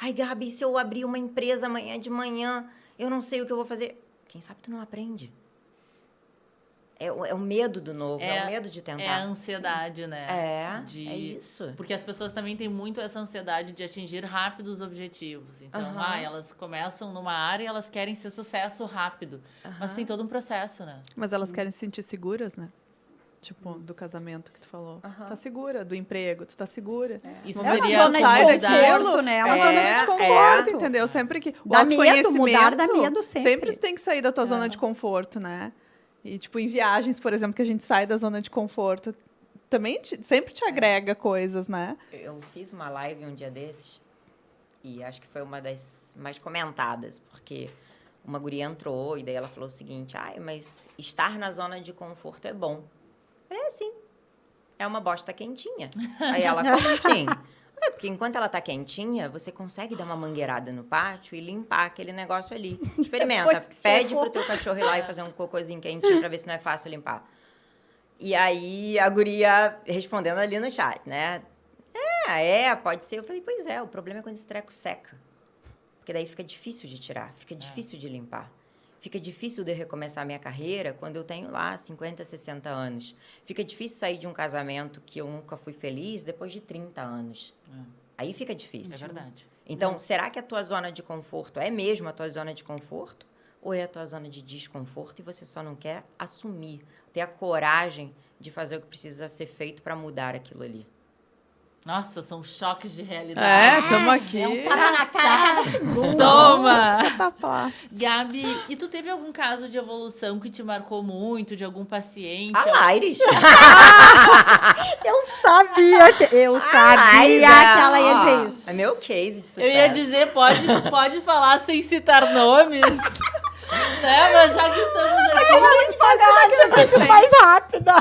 Ai, Gabi, se eu abrir uma empresa amanhã de manhã, eu não sei o que eu vou fazer. Quem sabe tu não aprende. É o medo do novo, é o medo de tentar. É a ansiedade, né? É isso. Porque as pessoas também têm muito essa ansiedade de atingir rápido os objetivos. Então, elas começam numa área e elas querem ser sucesso rápido. Mas tem todo um processo, né? Mas elas querem se sentir seguras, né? Tipo, do casamento que tu falou. Tá segura, do emprego, tu tá segura. Isso É uma seria zona de conforto, né? É uma zona de conforto, entendeu? Sempre que o dá medo, mudar dá autoconhecimento, medo sempre. tu tem que sair da tua zona de conforto, né? E, tipo, em viagens, por exemplo, que a gente sai da zona de conforto, também sempre te agrega coisas, né? Eu fiz uma live um dia desses e acho que foi uma das mais comentadas, porque uma guria entrou e daí ela falou o seguinte, mas estar na zona de conforto é bom. É, sim. É uma bosta quentinha. Aí ela, como assim? Porque enquanto ela tá quentinha, você consegue dar uma mangueirada no pátio e limpar aquele negócio ali. Experimenta. Pede pro teu cachorro ir lá e fazer um cocôzinho quentinho pra ver se não é fácil limpar. E aí, a guria respondendo ali no chat, né? Pode ser. Eu falei, pois é, o problema é quando esse treco seca. Porque daí fica difícil de tirar, fica difícil de limpar. Fica difícil de recomeçar a minha carreira quando eu tenho lá 50, 60 anos. Fica difícil sair de um casamento que eu nunca fui feliz depois de 30 anos. Aí fica difícil. É verdade. Então, será que a tua zona de conforto é mesmo a tua zona de conforto? Ou é a tua zona de desconforto e você só não quer assumir, ter a coragem de fazer o que precisa ser feito para mudar aquilo ali? Nossa, são choques de realidade. Estamos aqui. É um tapa na cara cada segundo. Toma! Gabi, e tu teve algum caso de evolução que te marcou muito, de algum paciente? A Laires! Eu sabia que ela ia dizer isso. É meu case de sucesso. Eu ia dizer, pode falar sem citar nomes. Né? Mas já que estamos aqui... Muito mais rápida.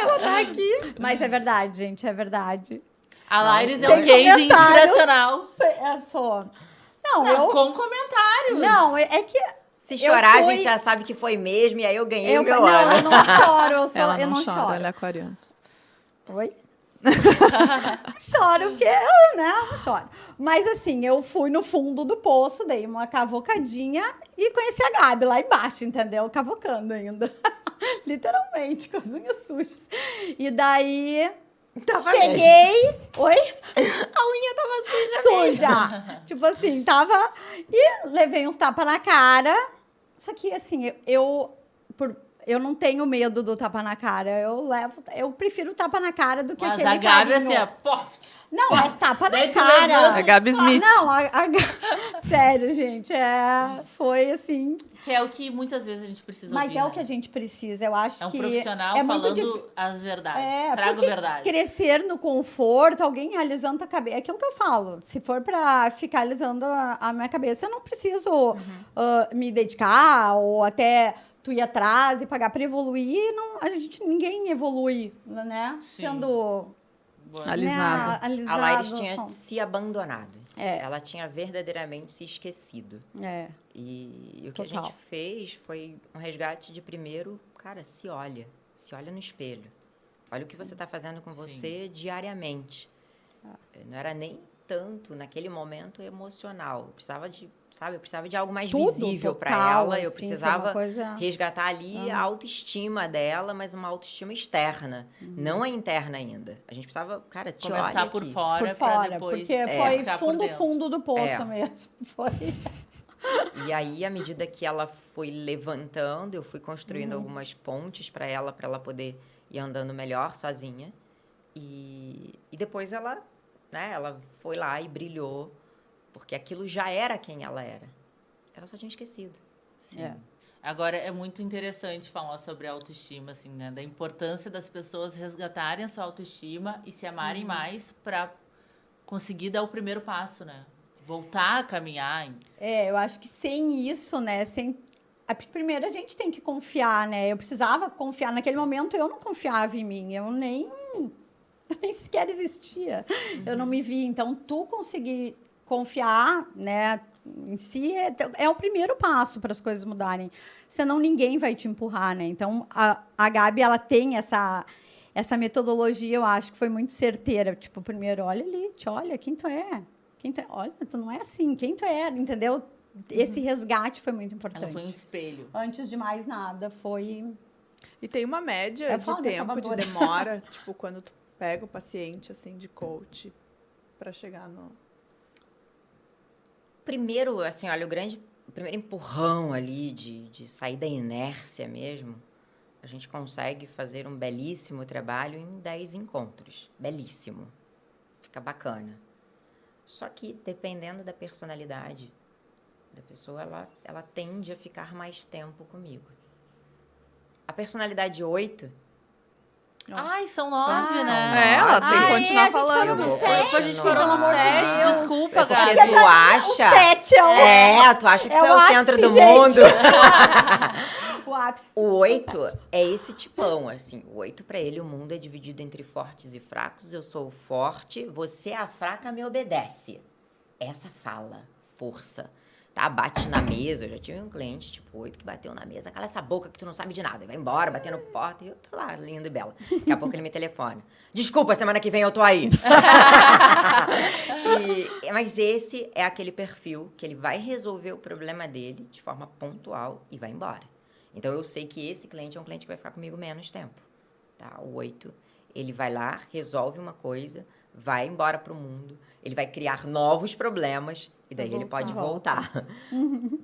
Ela tá aqui. Mas é verdade, gente, é verdade. A Laires é um case inspiracional. É só... Não, com comentários. Não, é que... Se chorar, a gente já sabe que foi mesmo, e aí eu ganhei o meu ano. Não, eu não choro, Ela eu não chora, choro. ela é aquariana. Oi? Choro, porque, né? Não choro. Mas assim, eu fui no fundo do poço, dei uma cavocadinha e conheci a Gabi lá embaixo, entendeu? Cavocando ainda. Literalmente, com as unhas sujas. E daí... cheguei... Oi? A unha tava suja. Tipo assim, tava... E levei uns tapas na cara. Só que, assim, eu não tenho medo do tapa na cara. Eu prefiro tapa na cara do que aquele carinho. Mas a Gabi, assim, Não, é tapa na cara. A Gabi Smith. Não, sério, gente. Foi assim... Que é o que muitas vezes a gente precisa Mas ouvir, é o né? que a gente precisa. Eu acho que... É um profissional falando as verdades. Traga a verdade. Crescer no conforto, alguém alisando a cabeça. É aquilo que eu falo. Se for pra ficar alisando a minha cabeça, eu não preciso me dedicar ou até... tu ir atrás e pagar para evoluir, ninguém evolui, né? Sim. Sendo alisado. A Laires tinha se abandonado. É. Ela tinha verdadeiramente se esquecido. É. E o que a gente fez foi um resgate de primeiro, cara, se olha no espelho. Olha o que você está fazendo com você diariamente. Não era nem tanto, naquele momento, emocional. Eu precisava de algo mais visível para ela. Assim, eu precisava resgatar ali a autoestima dela, mas uma autoestima externa, não a interna ainda. A gente precisava, cara, te olha começar aqui. por fora para depois porque foi fundo do poço mesmo. Foi. E aí, à medida que ela foi levantando, eu fui construindo algumas pontes para ela poder ir andando melhor sozinha. E depois ela foi lá e brilhou, porque aquilo já era quem ela era. Ela só tinha esquecido. Sim. Agora, é muito interessante falar sobre a autoestima, assim, né? Da importância das pessoas resgatarem a sua autoestima e se amarem mais para conseguir dar o primeiro passo, né? Voltar a caminhar. Eu acho que sem isso, né? Primeiro a gente tem que confiar, né? Eu precisava confiar. Naquele momento eu não confiava em mim. Eu nem sequer existia. Eu não me via. Então, tu conseguir confiar, né, em si é o primeiro passo para as coisas mudarem. Senão ninguém vai te empurrar, né? Então, a Gabi, ela tem essa metodologia eu acho que foi muito certeira. Tipo, primeiro, olha ali, te olha, quem tu é? Quem tu é? Olha, tu não é assim, quem tu é? Entendeu? Esse resgate foi muito importante. Ela foi um espelho. Antes de mais nada, foi... E tem uma média Eu de falo dessa tempo de babona. demora, tipo, quando tu pega o paciente, assim, de coach, para chegar no... Primeiro, assim, olha, o primeiro empurrão ali de sair da inércia mesmo, a gente consegue fazer um belíssimo trabalho em 10 encontros. Belíssimo. Fica bacana. Só que, dependendo da personalidade da pessoa, ela tende a ficar mais tempo comigo. A personalidade 8... Ai, são 9, São né? ela tem que Ai, continuar a gente falando. Eu vou Depois a gente continuar. parou no 7, desculpa, Porque Gabi. tu acha... 7 é o... tu acha que é tu é o o centro ápice, do gente. mundo. O ápice. O 8 é esse tipão, assim. O 8, pra ele, o mundo é dividido entre fortes e fracos. Eu sou o forte, você, a fraca, me obedece. Essa fala, força, tá? Bate na mesa. Eu já tive um cliente, tipo 8, que bateu na mesa. Cala essa boca que tu não sabe de nada. Vai embora, batendo porta. E eu tô lá, linda e bela. Daqui a pouco ele me telefona. Desculpa, semana que vem eu tô aí. Mas esse é aquele perfil que ele vai resolver o problema dele de forma pontual e vai embora. Então, eu sei que esse cliente é um cliente que vai ficar comigo menos tempo. Tá? O 8, ele vai lá, resolve uma coisa, vai embora pro mundo, ele vai criar novos problemas e daí ele pode voltar.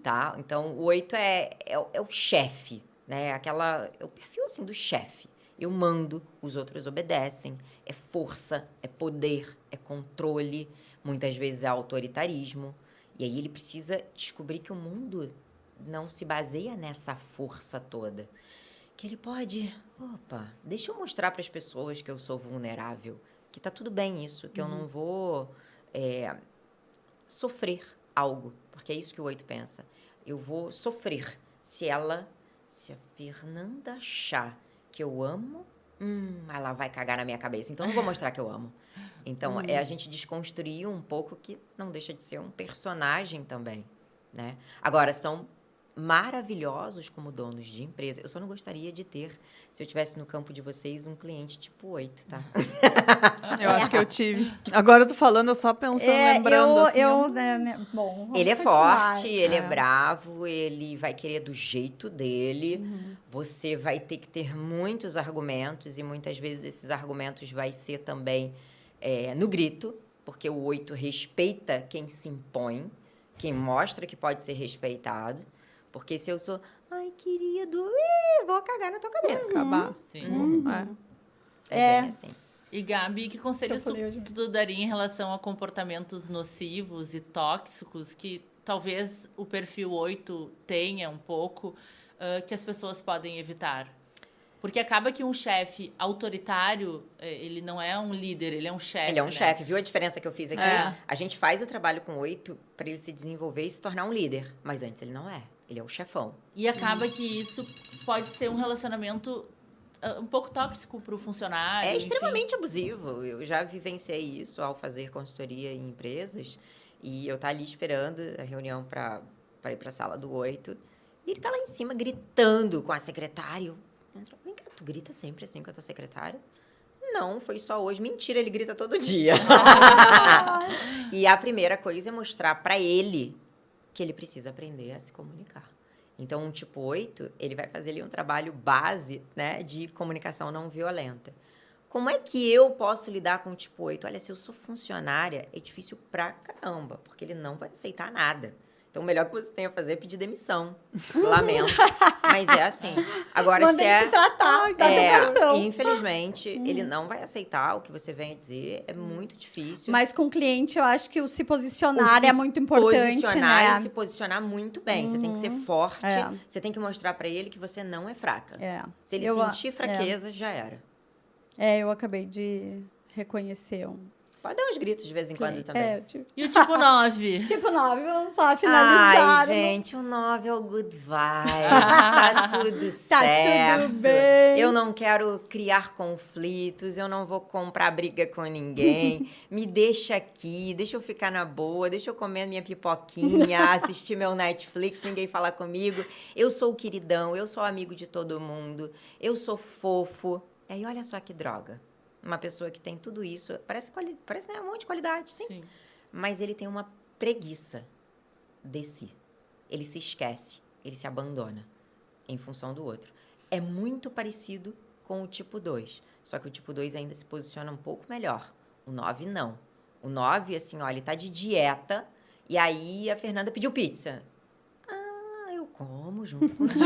Tá? Então, o 8 é o chefe, né? É o perfil, assim, do chefe. Eu mando, os outros obedecem. É força, é poder, é controle. Muitas vezes é autoritarismo. E aí ele precisa descobrir que o mundo não se baseia nessa força toda. Que ele pode... Opa, deixa eu mostrar para as pessoas que eu sou vulnerável. Que tá tudo bem isso, que eu não vou sofrer algo. Porque é isso que o 8 pensa. Eu vou sofrer se a Fernanda achar que eu amo, ela vai cagar na minha cabeça. Então, eu não vou mostrar que eu amo. Então, é a gente desconstruir um pouco que não deixa de ser um personagem também, né? Agora, são maravilhosos como donos de empresa. Eu só não gostaria de ter, se eu tivesse no campo de vocês, um cliente tipo 8, tá? Eu acho que eu tive. Agora eu tô falando, eu só pensando, lembrando. Assim, Bom, Ele é vamos continuar. forte, ele é bravo, ele vai querer do jeito dele. Você vai ter que ter muitos argumentos e muitas vezes esses argumentos vai ser também no grito, porque o 8 respeita quem se impõe, quem mostra que pode ser respeitado. Porque se eu sou, ai, querido, vou cagar na tua cabeça. Acabar. Sim. É bem assim. E, Gabi, que conselhos tu daria em relação a comportamentos nocivos e tóxicos que talvez o perfil 8 tenha um pouco, que as pessoas podem evitar? Porque acaba que um chefe autoritário, ele não é um líder, ele é um chefe. Ele é um né? chefe. Viu a diferença que eu fiz aqui? É. A gente faz o trabalho com 8 para ele se desenvolver e se tornar um líder. Mas antes ele não é. Ele é o chefão. E acaba que isso pode ser um relacionamento um pouco tóxico para o funcionário. É enfim. extremamente abusivo. Eu já vivenciei isso ao fazer consultoria em empresas. E eu tá ali esperando a reunião para ir para a sala do 8. E ele tá lá em cima gritando com a secretária. Vem cá, tu grita sempre assim com a tua secretária? Não, foi só hoje. Mentira, ele grita todo dia. E a primeira coisa é mostrar para ele que ele precisa aprender a se comunicar. Então, um tipo 8, ele vai fazer ali um trabalho base, né, de comunicação não violenta. Como é que eu posso lidar com o tipo 8? Olha, se eu sou funcionária, é difícil pra caramba, porque ele não vai aceitar nada. Então, o melhor que você tem a fazer é pedir demissão. Lamento. Mas é assim. Agora, Manda ele se tratar, dá teu cartão. infelizmente, ele não vai aceitar o que você vem a dizer. É muito difícil. Mas com o cliente, eu acho que o se posicionar é muito importante, Posicionar né? e se posicionar muito bem. Você tem que ser forte. Você tem que mostrar pra ele que você não é fraca. Se ele sentir fraqueza, já era. Eu acabei de reconhecer Pode dar uns gritos de vez em quando também. E o tipo 9? Tipo 9, vamos só finalizar. Ai, gente, o 9 é o good vibes. Tá tudo certo. Tá tudo bem. Eu não quero criar conflitos, eu não vou comprar briga com ninguém. Me deixa aqui, deixa eu ficar na boa, deixa eu comer minha pipoquinha, assistir meu Netflix, ninguém falar comigo. Eu sou o queridão, eu sou amigo de todo mundo, eu sou fofo. E aí, olha só que droga. Uma pessoa que tem tudo isso, parece né, um monte de qualidade, sim. Mas ele tem uma preguiça de si. Ele se esquece, ele se abandona em função do outro. É muito parecido com o tipo 2, só que o tipo 2 ainda se posiciona um pouco melhor. O 9 não. O 9, assim, ó, ele tá de dieta, e aí a Fernanda pediu pizza. Ah, eu como junto contigo.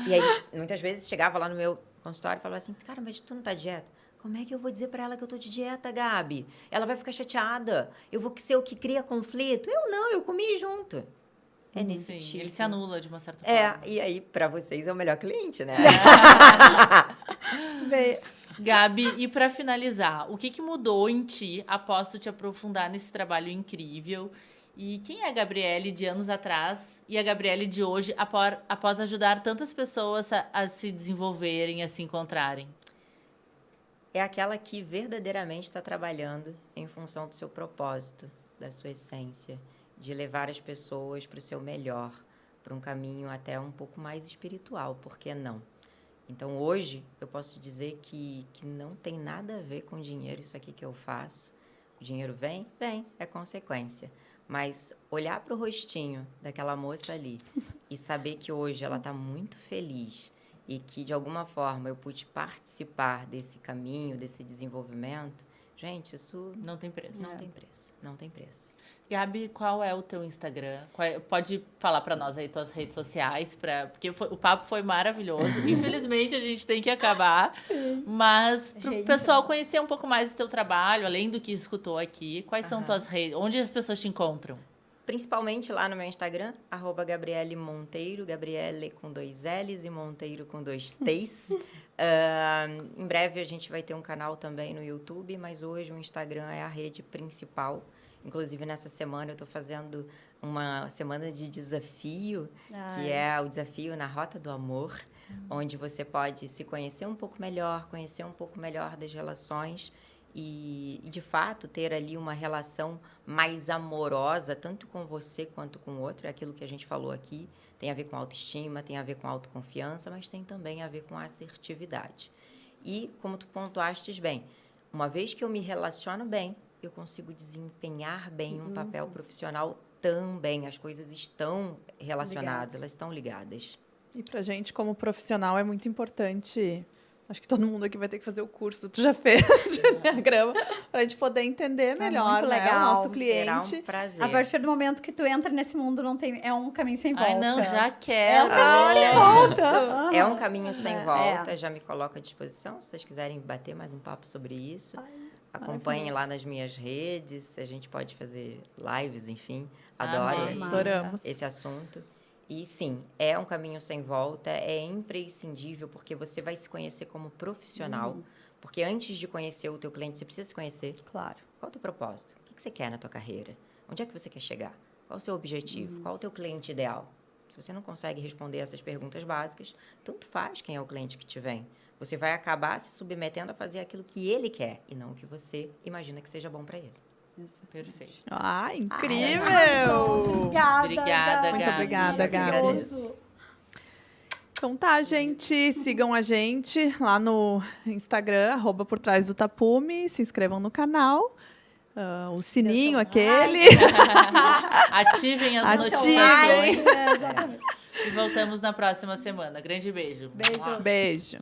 E aí, muitas vezes, chegava lá no meu consultório e falava assim, cara, mas tu não tá de dieta? Como é que eu vou dizer pra ela que eu tô de dieta, Gabi? Ela vai ficar chateada. Eu vou ser o que cria conflito? Eu não, eu comi junto. É nesse tipo. Ele se anula de uma certa forma. E aí, pra vocês, é o melhor cliente, né? Gabi, e para finalizar, o que mudou em ti após tu te aprofundar nesse trabalho incrível? E quem é a Gabriele de anos atrás e a Gabriele de hoje após ajudar tantas pessoas a se desenvolverem, a se encontrarem? É aquela que verdadeiramente está trabalhando em função do seu propósito, da sua essência, de levar as pessoas para o seu melhor, para um caminho até um pouco mais espiritual, por que não? Então, hoje, eu posso dizer que não tem nada a ver com dinheiro isso aqui que eu faço. O dinheiro vem? Vem, é consequência. Mas olhar para o rostinho daquela moça ali e saber que hoje ela está muito feliz e que, de alguma forma, eu pude participar desse caminho, desse desenvolvimento, gente, isso... Não tem preço. Não tem preço, não tem preço. Gabi, qual é o teu Instagram? Pode falar para nós aí tuas redes sociais, porque o papo foi maravilhoso. Infelizmente, a gente tem que acabar. Mas para o pessoal conhecer um pouco mais do teu trabalho, além do que escutou aqui, quais são tuas redes? Onde as pessoas te encontram? Principalmente lá no meu Instagram, @Gabriele Monteiro, Gabriele com 2 L's e Monteiro com 2 T's. Em breve a gente vai ter um canal também no YouTube, mas hoje o Instagram é a rede principal. Inclusive, nessa semana, eu estou fazendo uma semana de desafio, que é o desafio na Rota do Amor, onde você pode se conhecer um pouco melhor, conhecer um pouco melhor das relações e, de fato, ter ali uma relação mais amorosa, tanto com você quanto com o outro. É aquilo que a gente falou aqui. Tem a ver com autoestima, tem a ver com autoconfiança, mas tem também a ver com assertividade. E, como tu pontuastes bem, uma vez que eu me relaciono bem, eu consigo desempenhar bem um papel profissional também. As coisas estão relacionadas, elas estão ligadas. E pra gente, como profissional, é muito importante... Acho que todo mundo aqui vai ter que fazer o curso. Tu já fez de Enneagrama, para a gente poder entender melhor, muito né, legal. o nosso cliente. Será um prazer. A partir do momento que tu entra nesse mundo, não tem, é um caminho sem volta. Ai, não, já quero. É um caminho sem volta. É um caminho sem volta. Já me coloco à disposição. Se vocês quiserem bater mais um papo sobre isso, acompanhem lá nas minhas redes. A gente pode fazer lives, enfim. Adoro esse assunto. E, sim, é um caminho sem volta, é imprescindível, porque você vai se conhecer como profissional. Porque antes de conhecer o teu cliente, você precisa se conhecer. Claro. Qual é o teu propósito? O que você quer na tua carreira? Onde é que você quer chegar? Qual é o seu objetivo? Qual é o teu cliente ideal? Se você não consegue responder essas perguntas básicas, tanto faz quem é o cliente que te vem. Você vai acabar se submetendo a fazer aquilo que ele quer e não o que você imagina que seja bom para ele. Perfeito. Ah, incrível! Obrigada, Muito obrigada, Gabi. Então tá, gente. Sigam a gente lá no Instagram, @portrásdotapume. Se inscrevam no canal. O sininho aquele. Ativem as notificações. E voltamos na próxima semana. Grande beijo. Beijo. Beijo.